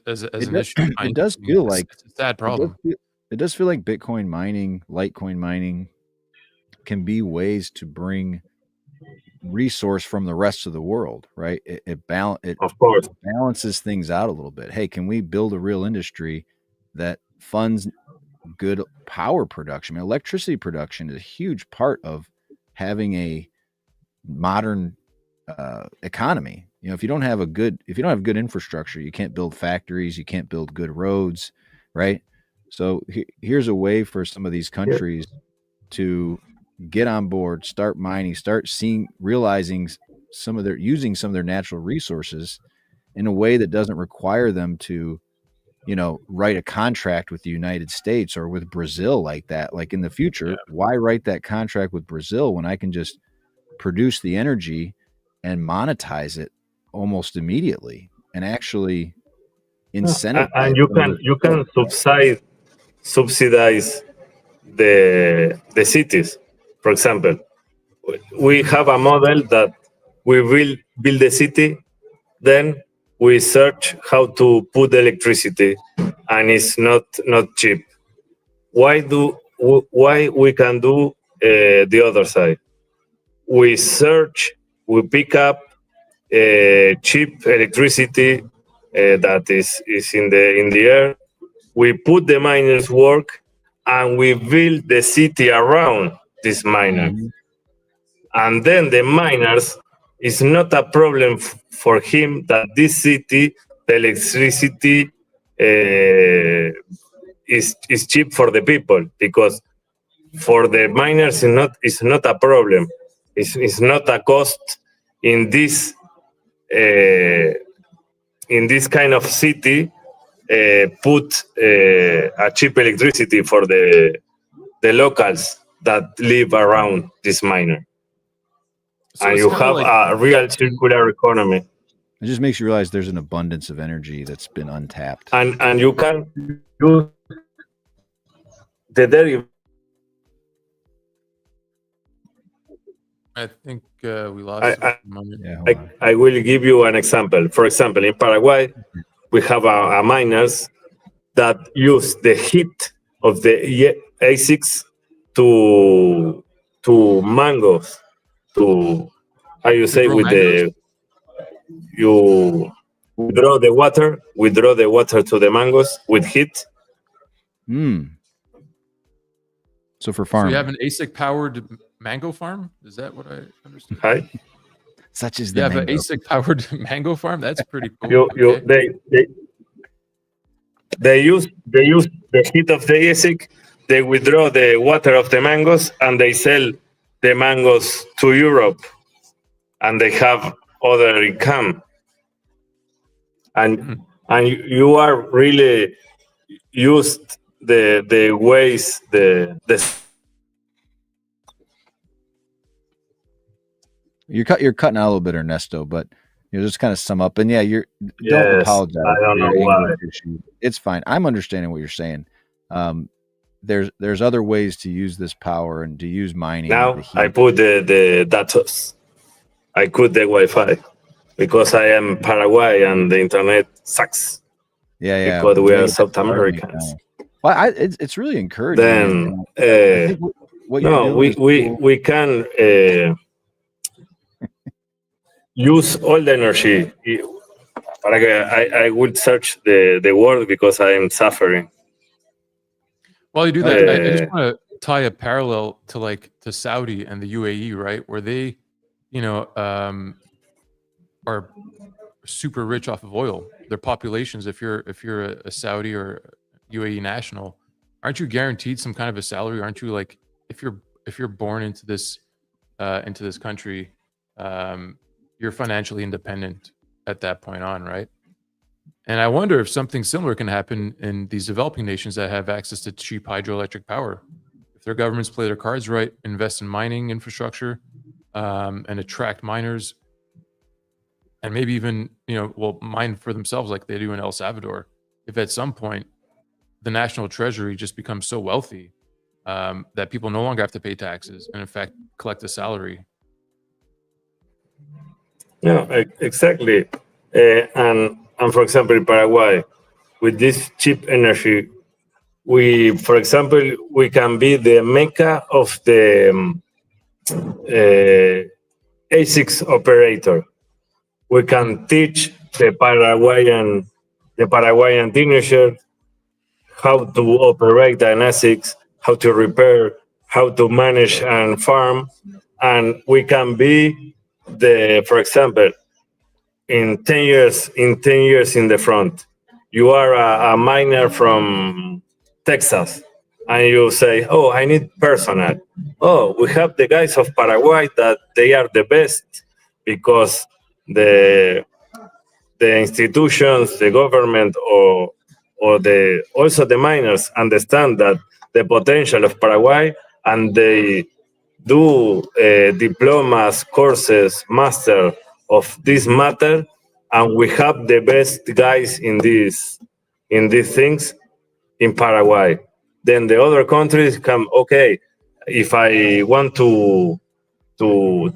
as an issue. It does feel like it's a sad problem. It does feel like Bitcoin mining, Litecoin mining can be ways to bring resource from the rest of the world, right? It of course balances things out a little bit. Hey, can we build a real industry that funds good power production? I mean, electricity production is a huge part of having a modern economy. You know, if you don't have good infrastructure, you can't build factories, you can't build good roads, right? So here's a way for some of these countries to get on board, start mining, realizing using some of their natural resources in a way that doesn't require them to, you know, write a contract with the United States or with Brazil like that. Like in the future, why write that contract with Brazil when I can just produce the energy and monetize it almost immediately and actually incentivize? And you can subsidize the cities. For example, we have a model that we will build a city, then we search how to put electricity, and it's not cheap. Why we can do the other side? We search, we pick up cheap electricity that is in the air. We put the miners work, and we build the city around this miner. Mm-hmm. And then the miners, is not a problem for him that this city, the electricity is cheap for the people, because for the miners it's not a problem. It's not a cost in this kind of city. Put a cheap electricity for the locals that live around this miner. So and you have a real circular economy. It just makes you realize there's an abundance of energy that's been untapped. And you can use the derivative. I think we lost. I will give you an example. For example, in Paraguay, we have a miners that use the heat of the ASICs to mangoes. To how you say with mangoes? You withdraw the water to the mangoes with heat. So for farming, so you have an ASIC powered mango farm? Is that what I understand? Hi. Such as the you have mango. an ASIC powered mango farm? That's pretty cool. They use the heat of the ASIC. They withdraw the water of the mangoes, and they sell the mangoes to Europe, and they have other income. And you are really used the ways the You're cutting out a little bit, Ernesto, but you know, just kind of sum up. And yeah, don't apologize. I don't know why. It's fine. I'm understanding what you're saying. There's other ways to use this power and to use mining. Now I put the datos. I put the Wi-Fi because I am Paraguay and the internet sucks. because we are South Americans. Well, it's really encouraging. Then what no, we can use all the energy. I would search the word because I am suffering. While you do that, I just want to tie a parallel to Saudi and the UAE, right, where they, are super rich off of oil. Their populations, if you're a Saudi or UAE national, aren't you guaranteed some kind of a salary? Aren't you, like, if you're born into this country, you're financially independent at that point on, right? And I wonder if something similar can happen in these developing nations that have access to cheap hydroelectric power. If their governments play their cards right, invest in mining infrastructure, and attract miners, and maybe even, mine for themselves like they do in El Salvador. If at some point the national treasury just becomes so wealthy that people no longer have to pay taxes and in fact collect a salary. Yeah, exactly. And for example, in Paraguay, with this cheap energy, for example, we can be the mecca of the ASICs operator. We can teach the Paraguayan teenager how to operate an ASICs, how to repair, how to manage and farm, and we can be for example, in 10 years in the front, you are a miner from Texas, and you say, "Oh, I need personnel. Oh, we have the guys of Paraguay that they are the best because the institutions, the government, or also the miners understand that the potential of Paraguay, and they do diplomas, courses, master of this matter, and we have the best guys in these things in Paraguay. Then the other countries come, okay, if I want to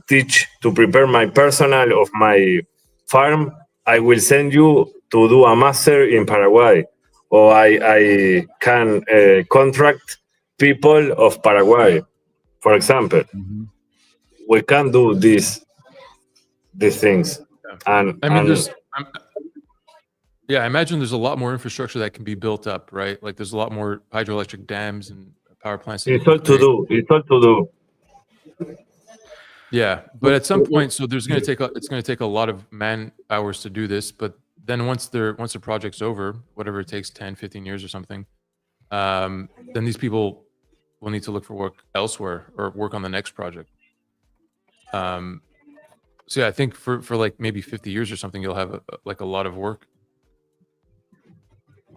teach, to prepare my personnel of my farm, I will send you to do a master in Paraguay, or I can contract people of Paraguay, for example. Mm-hmm. We can do these things. And I mean, I imagine there's a lot more infrastructure that can be built up, right? Like there's a lot more hydroelectric dams and power plants. It's all to do. Yeah, but at some point, so it's going to take a lot of man hours to do this. But then once the project's over, whatever it takes, 10, 15 years or something, then these people will need to look for work elsewhere or work on the next project. So yeah, I think for like maybe 50 years or something, you'll have a lot of work.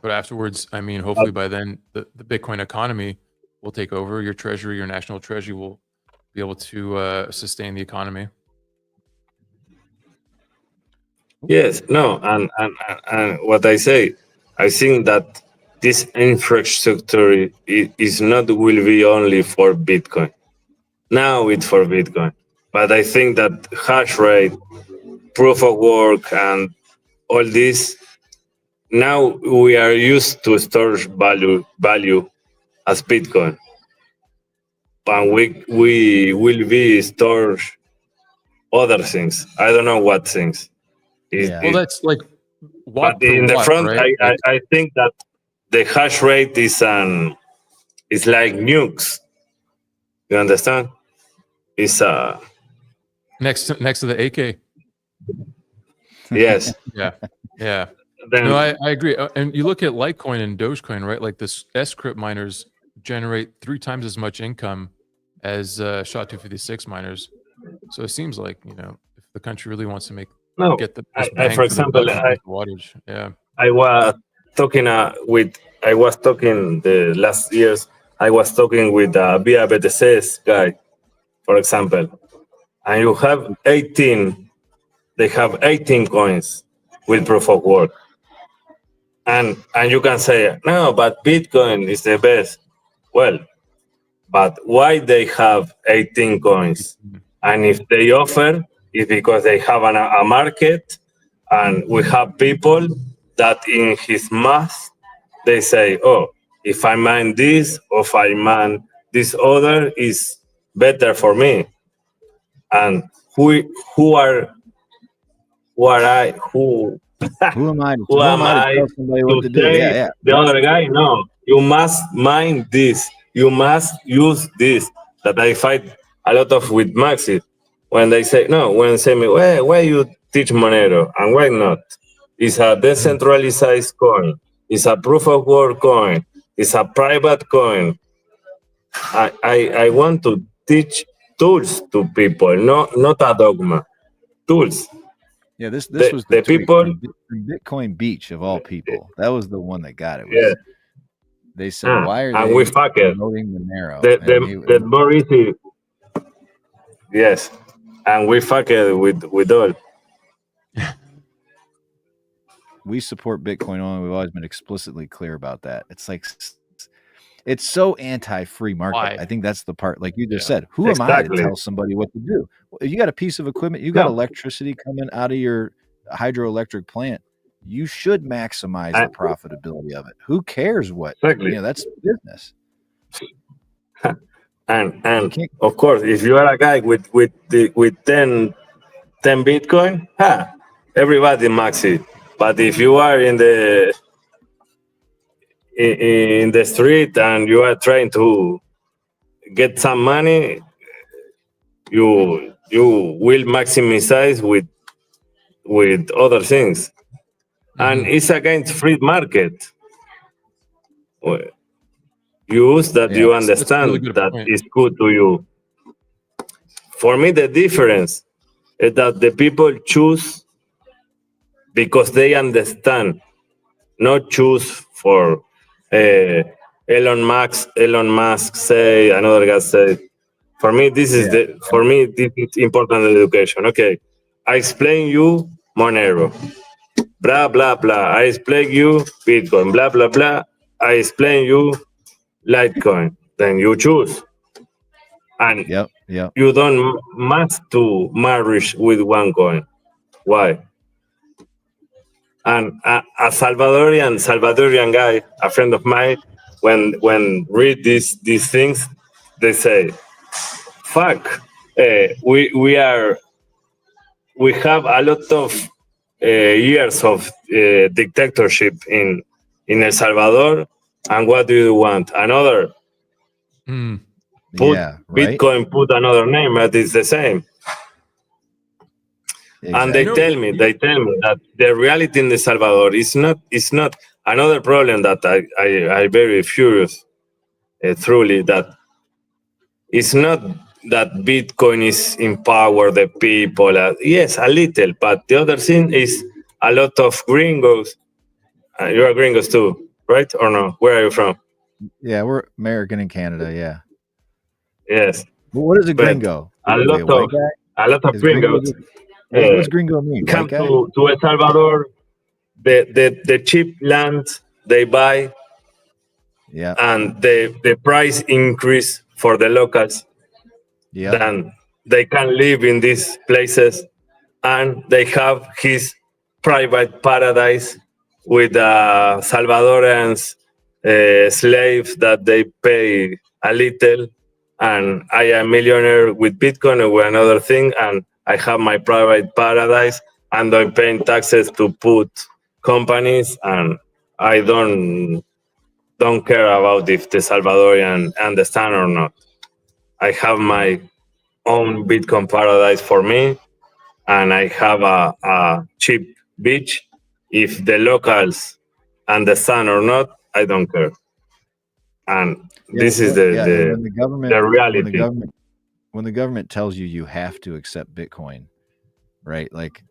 But afterwards, I mean, hopefully by then the Bitcoin economy will take over. Your treasury, your national treasury will be able to sustain the economy. Yes, no, and what I say, I think that this infrastructure is not will be only for Bitcoin. Now it's for Bitcoin, but I think that hash rate, proof of work, and all this, now we are used to store value as Bitcoin, and we will be store other things. I don't know what things. Well, that's like what. But in the front, right? I think that the hash rate is like nukes. You understand? It's next to the AK. Yes. Yeah. No, I agree. And you look at Litecoin and Dogecoin, right? Like this S-crypt miners generate 3 times as much income as SHA-256 miners. So it seems like, if the country really wants to get the bang for example, wattage. Yeah. I was talking the last years. I was talking with Via BTC's guy, for example, and you have 18. They have 18 coins with proof of work, and you can say no, but Bitcoin is the best. Well, but why they have 18 coins? And if they offer, it's because they have a market, and we have people that in his math they say, oh, if I mine this or if I mine this other is better for me. And who are who Who am I? who am to I tell somebody what to to do? say Yeah. the other guy? No, you must mine this. You must use this. That I fight a lot of with Maxi when they say no. When they say me, why you teach Monero and why not? It's a decentralized coin. It's a proof of work coin. It's a private coin. I want to teach tools to people, not a dogma. Tools. Yeah, this The, was the tweet people, from Bitcoin Beach of all people. That was the one that got it. yeah. They said, why are And they we fuck it. promoting Monero? The more easy. Yes, and we fuck it with all. We support Bitcoin only. We've always been explicitly clear about that. It's like, it's so anti-free market. Why? I think that's the part, like you just said. Who am I to tell somebody what to do? You got a piece of equipment, you got electricity coming out of your hydroelectric plant. You should maximize the profitability of it. Who cares what? That's business. And of course, if you are a guy with 10 Bitcoin, everybody max it. But if you are in the street and you are trying to get some money, you will maximize with other things. And it's against free market. Use that you understand really that is good to you. For me, the difference is that the people choose because they understand, not choose for Elon Musk say, another guy say. For me, this is this is important education. Okay, I explain you Monero, blah blah blah. I explain you Bitcoin, blah blah blah. I explain you Litecoin. Then you choose, and you don't must to marriage with one coin. Why? And a Salvadorian guy, a friend of mine, when read these things, they say, "Fuck, we have a lot of years of dictatorship in El Salvador, and what do you want? Another? Bitcoin put another name, but it's the same." Exactly. And they tell me that the reality in El Salvador is not another problem that I very furious truly that it's not that Bitcoin is empower the people. Yes, a little, but the other thing is a lot of gringos. You are gringos too, right? Or no? Where are you from? Yeah, we're American in Canada. Yeah. Yes. Well, what is a gringo? A lot of gringos. What does gringo mean? Come to El Salvador, the cheap land they buy, and the price increase for the locals. Then they can live in these places, and they have his private paradise with Salvadorians slaves that they pay a little, and I am a millionaire with Bitcoin or another thing, and I have my private paradise, and I'm paying taxes to put companies, and I don't care about if the Salvadorian understand or not. I have my own Bitcoin paradise for me, and I have a cheap beach. If the locals understand or not, I don't care. And this is the reality. When the government tells you have to accept Bitcoin, right? Like,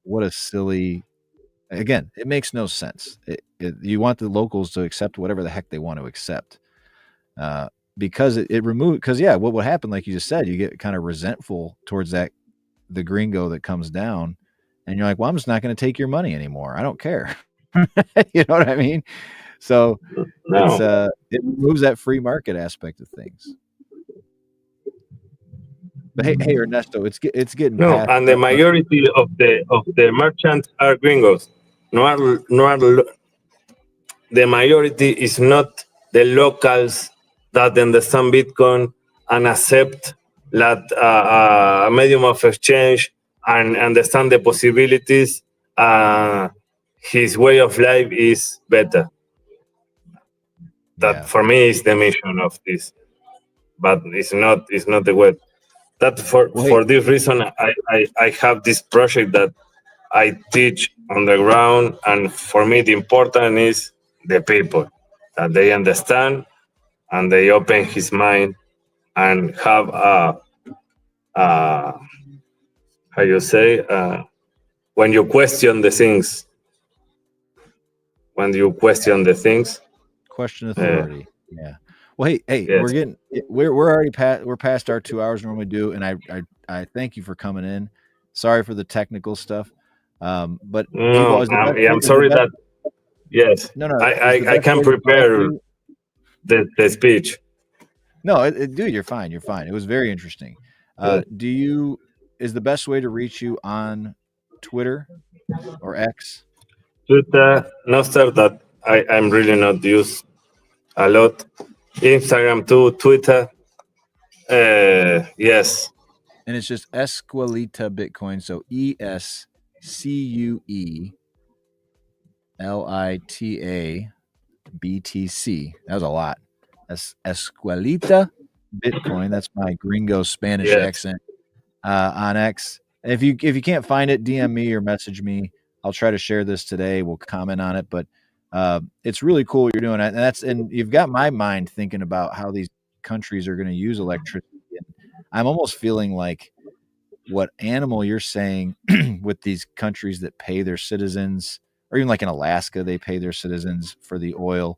what a silly. Again, it makes no sense. You want the locals to accept whatever the heck they want to accept, because it removes. Because what would happen, like you just said, you get kind of resentful towards the gringo that comes down, and you're like, well, I'm just not going to take your money anymore. I don't care. You know what I mean? So it removes that free market aspect of things. But hey, Ernesto, it's getting No, past. and the majority of the merchants are gringos. The majority is not the locals that understand Bitcoin and accept that a medium of exchange and understand the possibilities. His way of life is better. That for me is the mission of this, but it's not the way. That for this reason I have this project that I teach on the ground, and for me the important is the people, that they understand and they open his mind and have how you say, when you question the things, question authority. Yeah. Well, hey, yes. we're already past our 2 hours normally do, and I thank you for coming in. Sorry for the technical stuff, but No, I'm sorry that yes. No, I can prepare the speech. No, dude, you're fine. You're fine. It was very interesting. Is the best way to reach you on Twitter or X? Twitter, no, sir, that I'm really not used a lot. Instagram too, Twitter. Yes. And it's just Escuelita Bitcoin. So ESCUELITA BTC. That was a lot. That's Escuelita Bitcoin. That's my gringo Spanish accent on X. And if you can't find it, DM me or message me. I'll try to share this today. We'll comment on it, but it's really cool what you're doing. And you've got my mind thinking about how these countries are going to use electricity. And I'm almost feeling like what Animal you're saying with these countries that pay their citizens, or even like in Alaska, they pay their citizens for the oil.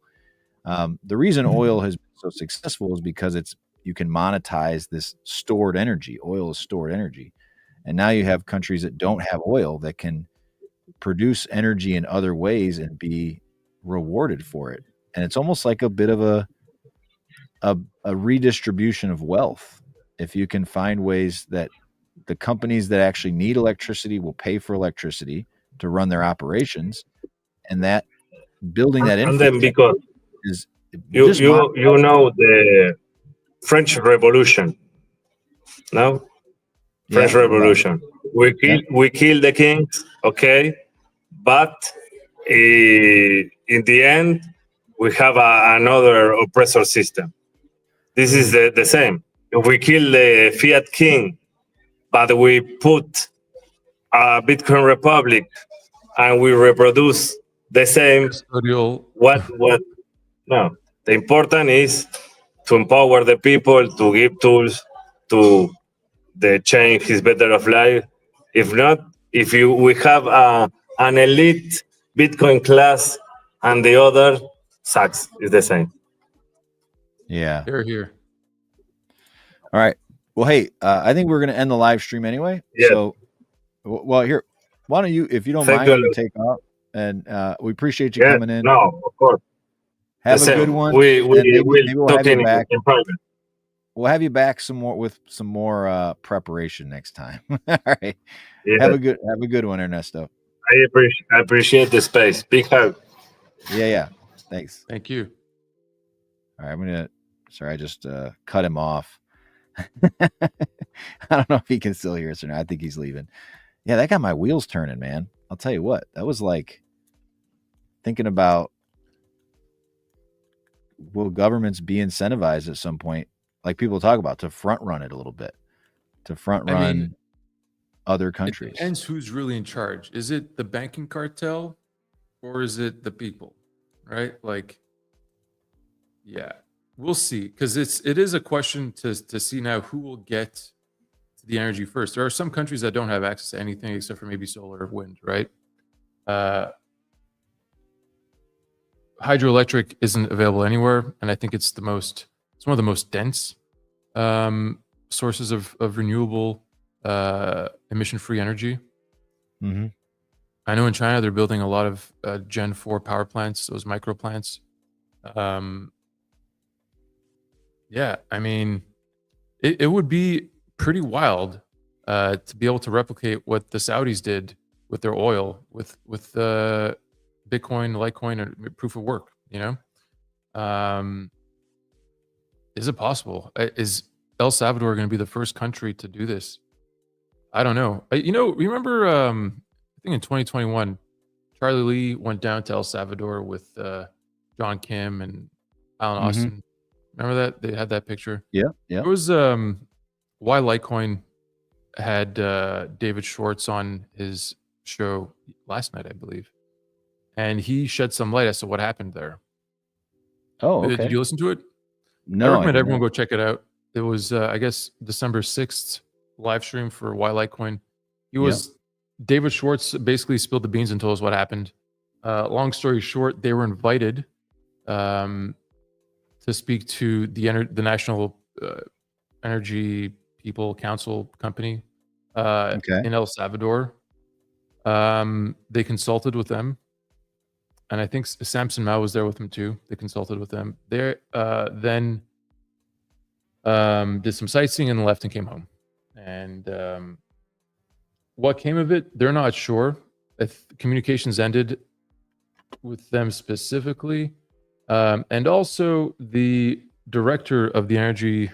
The reason oil has been so successful is because you can monetize this stored energy. Oil is stored energy. And now you have countries that don't have oil that can produce energy in other ways and be rewarded for it. And it's almost like a bit of a redistribution of wealth. If you can find ways that the companies that actually need electricity will pay for electricity to run their operations, and that building that infrastructure. And then because is you know the French Revolution, no? French Revolution. We kill the kings, okay, but in the end we have another oppressor system. This is the same. If we kill the fiat king, but we put a Bitcoin republic and we reproduce the same, what? No, the important is to empower the people, to give tools to the change is better of life. If not, we have an elite Bitcoin class and the other sucks, it's the same. Yeah. Here. All right. Well, hey, I think we're going to end the live stream anyway. Yeah. So, well, here, why don't you, if you don't mind, you take off, and we appreciate you coming in. No, of course. Have a good one. We'll talk in private. We'll have you back with some more preparation next time. All right. Yeah. Have a good one, Ernesto. I appreciate the space. Big hug. Yeah. Thanks. Thank you. All right. I just cut him off. I don't know if he can still hear us or not. I think he's leaving. Yeah, that got my wheels turning, man. I'll tell you what. That was like thinking about, will governments be incentivized at some point, like people talk about, to front run it a little bit, to front run other countries? It depends who's really in charge. Is it the banking cartel or is it the people? Right? Like, yeah, we'll see. Because it is a question to see now who will get to the energy first. There are some countries that don't have access to anything except for maybe solar or wind, right? Hydroelectric isn't available anywhere, and I think it's one of the most dense sources of renewable emission-free energy. Mm-hmm. I know in China they're building a lot of Gen 4 power plants, those micro plants. Yeah, I mean, it would be pretty wild to be able to replicate what the Saudis did with their oil, with Bitcoin, Litecoin, or proof of work. Is it possible? Is El Salvador going to be the first country to do this? I don't know. Remember, I think in 2021, Charlie Lee went down to El Salvador with John Kim and Alan Austin. Remember that? They had that picture. Yeah. It was why Litecoin had David Schwartz on his show last night, I believe, and he shed some light as to what happened there. Oh, okay. Did you listen to it? No, I recommend everyone go check it out. It was, I guess, December 6th live stream for Why Litecoin. David Schwartz basically spilled the beans and told us what happened. Long story short, they were invited to speak to the National Energy People Council company in El Salvador. They consulted with them. And I think Samson Mao was there with them too. They consulted with them. They then did some sightseeing and left and came home. And what came of it, they're not sure. If communications ended with them specifically. And also the director of the energy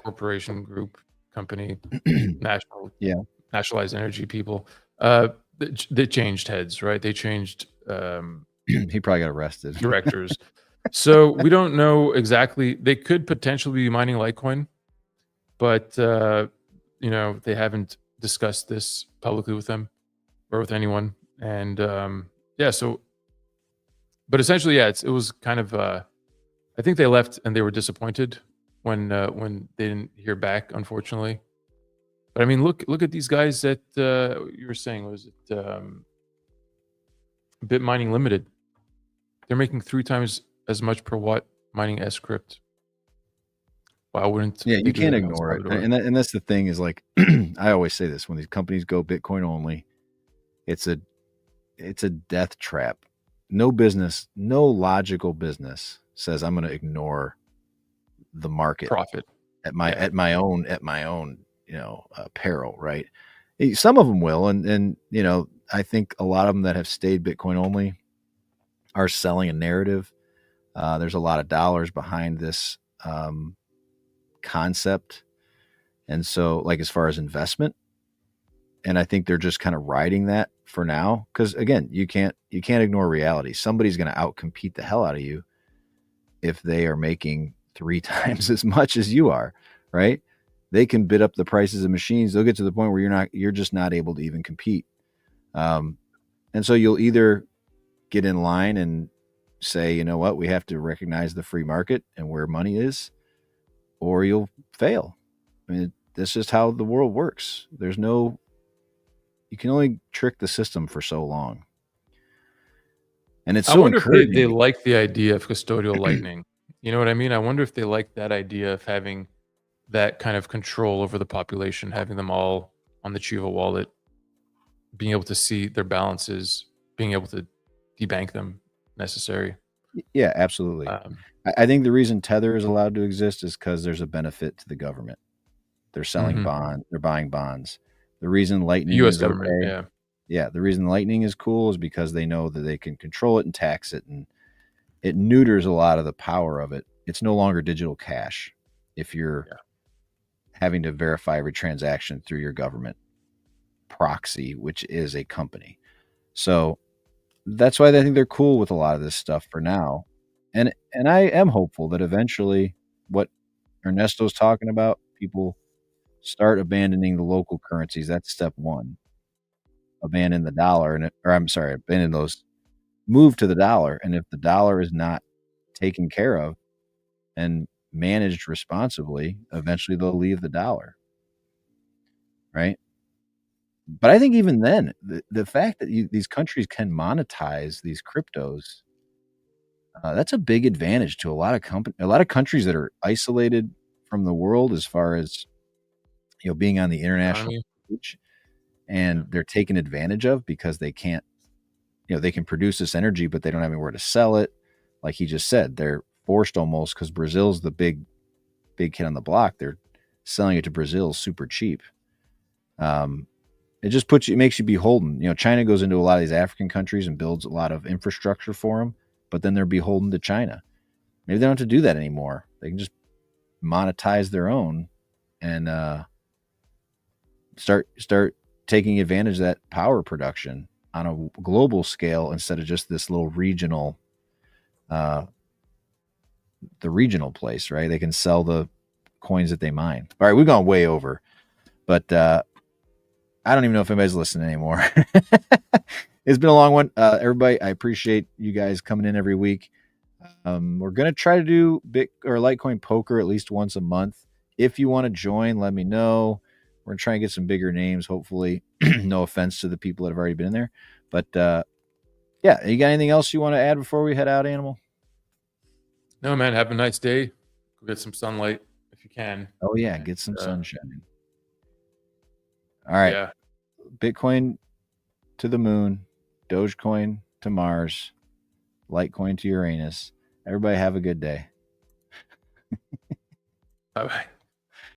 corporation group company, nationalized energy people, they changed heads, right? They changed he probably got arrested. Directors. So we don't know exactly. They could potentially be mining Litecoin, but they haven't discussed this publicly with them or with anyone. And but essentially, it was kind of I think they left and they were disappointed when they didn't hear back, unfortunately. But I mean, look at these guys that you were saying, was it Bit Mining Limited? They're making 3 times as much per watt mining S-Crypt. Why wouldn't? Yeah, you can't ignore it. And that's the thing is, like, I always say this, when these companies go Bitcoin only, it's a death trap. No business, no logical business says I'm going to ignore the market profit at my own peril, right? Some of them will, and I think a lot of them that have stayed Bitcoin only are selling a narrative. There's a lot of dollars behind this concept, and so, like, as far as investment, and I think they're just kind of riding that for now, because again, you can't ignore reality. Somebody's going to outcompete the hell out of you if they are making 3 times as much as you are, right? They can bid up the prices of machines. They'll get to the point where you're just not able to even compete. And so you'll either get in line and say, you know what, we have to recognize the free market and where money is, or you'll fail. I mean, that's just how the world works. You can only trick the system for so long. And it's so I wonder encouraging. if they like the idea of custodial Lightning. You know what I mean? I wonder if they like that idea of having that kind of control over the population, having them all on the Chiva wallet, being able to see their balances, being able to debank them necessary. Yeah, absolutely. I think the reason Tether is allowed to exist is because there's a benefit to the government. They're selling bonds. They're buying bonds. The reason Lightning U.S. is government, okay, the reason Lightning is cool is because they know that they can control it and tax it, and it neuters a lot of the power of it. It's no longer digital cash if you're having to verify every transaction through your government proxy, which is a company. So that's why I think they're cool with a lot of this stuff for now. And I am hopeful that eventually, what Ernesto's talking about, people start abandoning the local currencies. That's step 1. Abandon the dollar, abandon those, move to the dollar. And if the dollar is not taken care of and managed responsibly, eventually they'll leave the dollar, right? But I think even then, the fact that these countries can monetize these cryptos, that's a big advantage to a lot of countries that are isolated from the world as far as being on the international stage, and they're taken advantage of because they can't, they can produce this energy, but they don't have anywhere to sell it. Like he just said, they're forced almost, because Brazil's the big big kid on the block. They're selling it to Brazil super cheap. It just it makes you beholden. China goes into a lot of these African countries and builds a lot of infrastructure for them, but then they're beholden to China. Maybe they don't have to do that anymore. They can just monetize their own and start taking advantage of that power production on a global scale instead of just this little regional, the regional place, right? They can sell the coins that they mine. All right, we've gone way over, but I don't even know if anybody's listening anymore. It's been a long one. Everybody, I appreciate you guys coming in every week. We're going to try to do Litecoin poker at least once a month. If you want to join, let me know. We're going to try and get some bigger names, hopefully. No offense to the people that have already been in there. But yeah, you got anything else you want to add before we head out, Animal? No, man. Have a nice day. Go get some sunlight if you can. Oh, yeah. Get some sunshine. All right. Yeah. Bitcoin to the moon. Dogecoin to Mars. Litecoin to Uranus. Everybody have a good day. Bye-bye.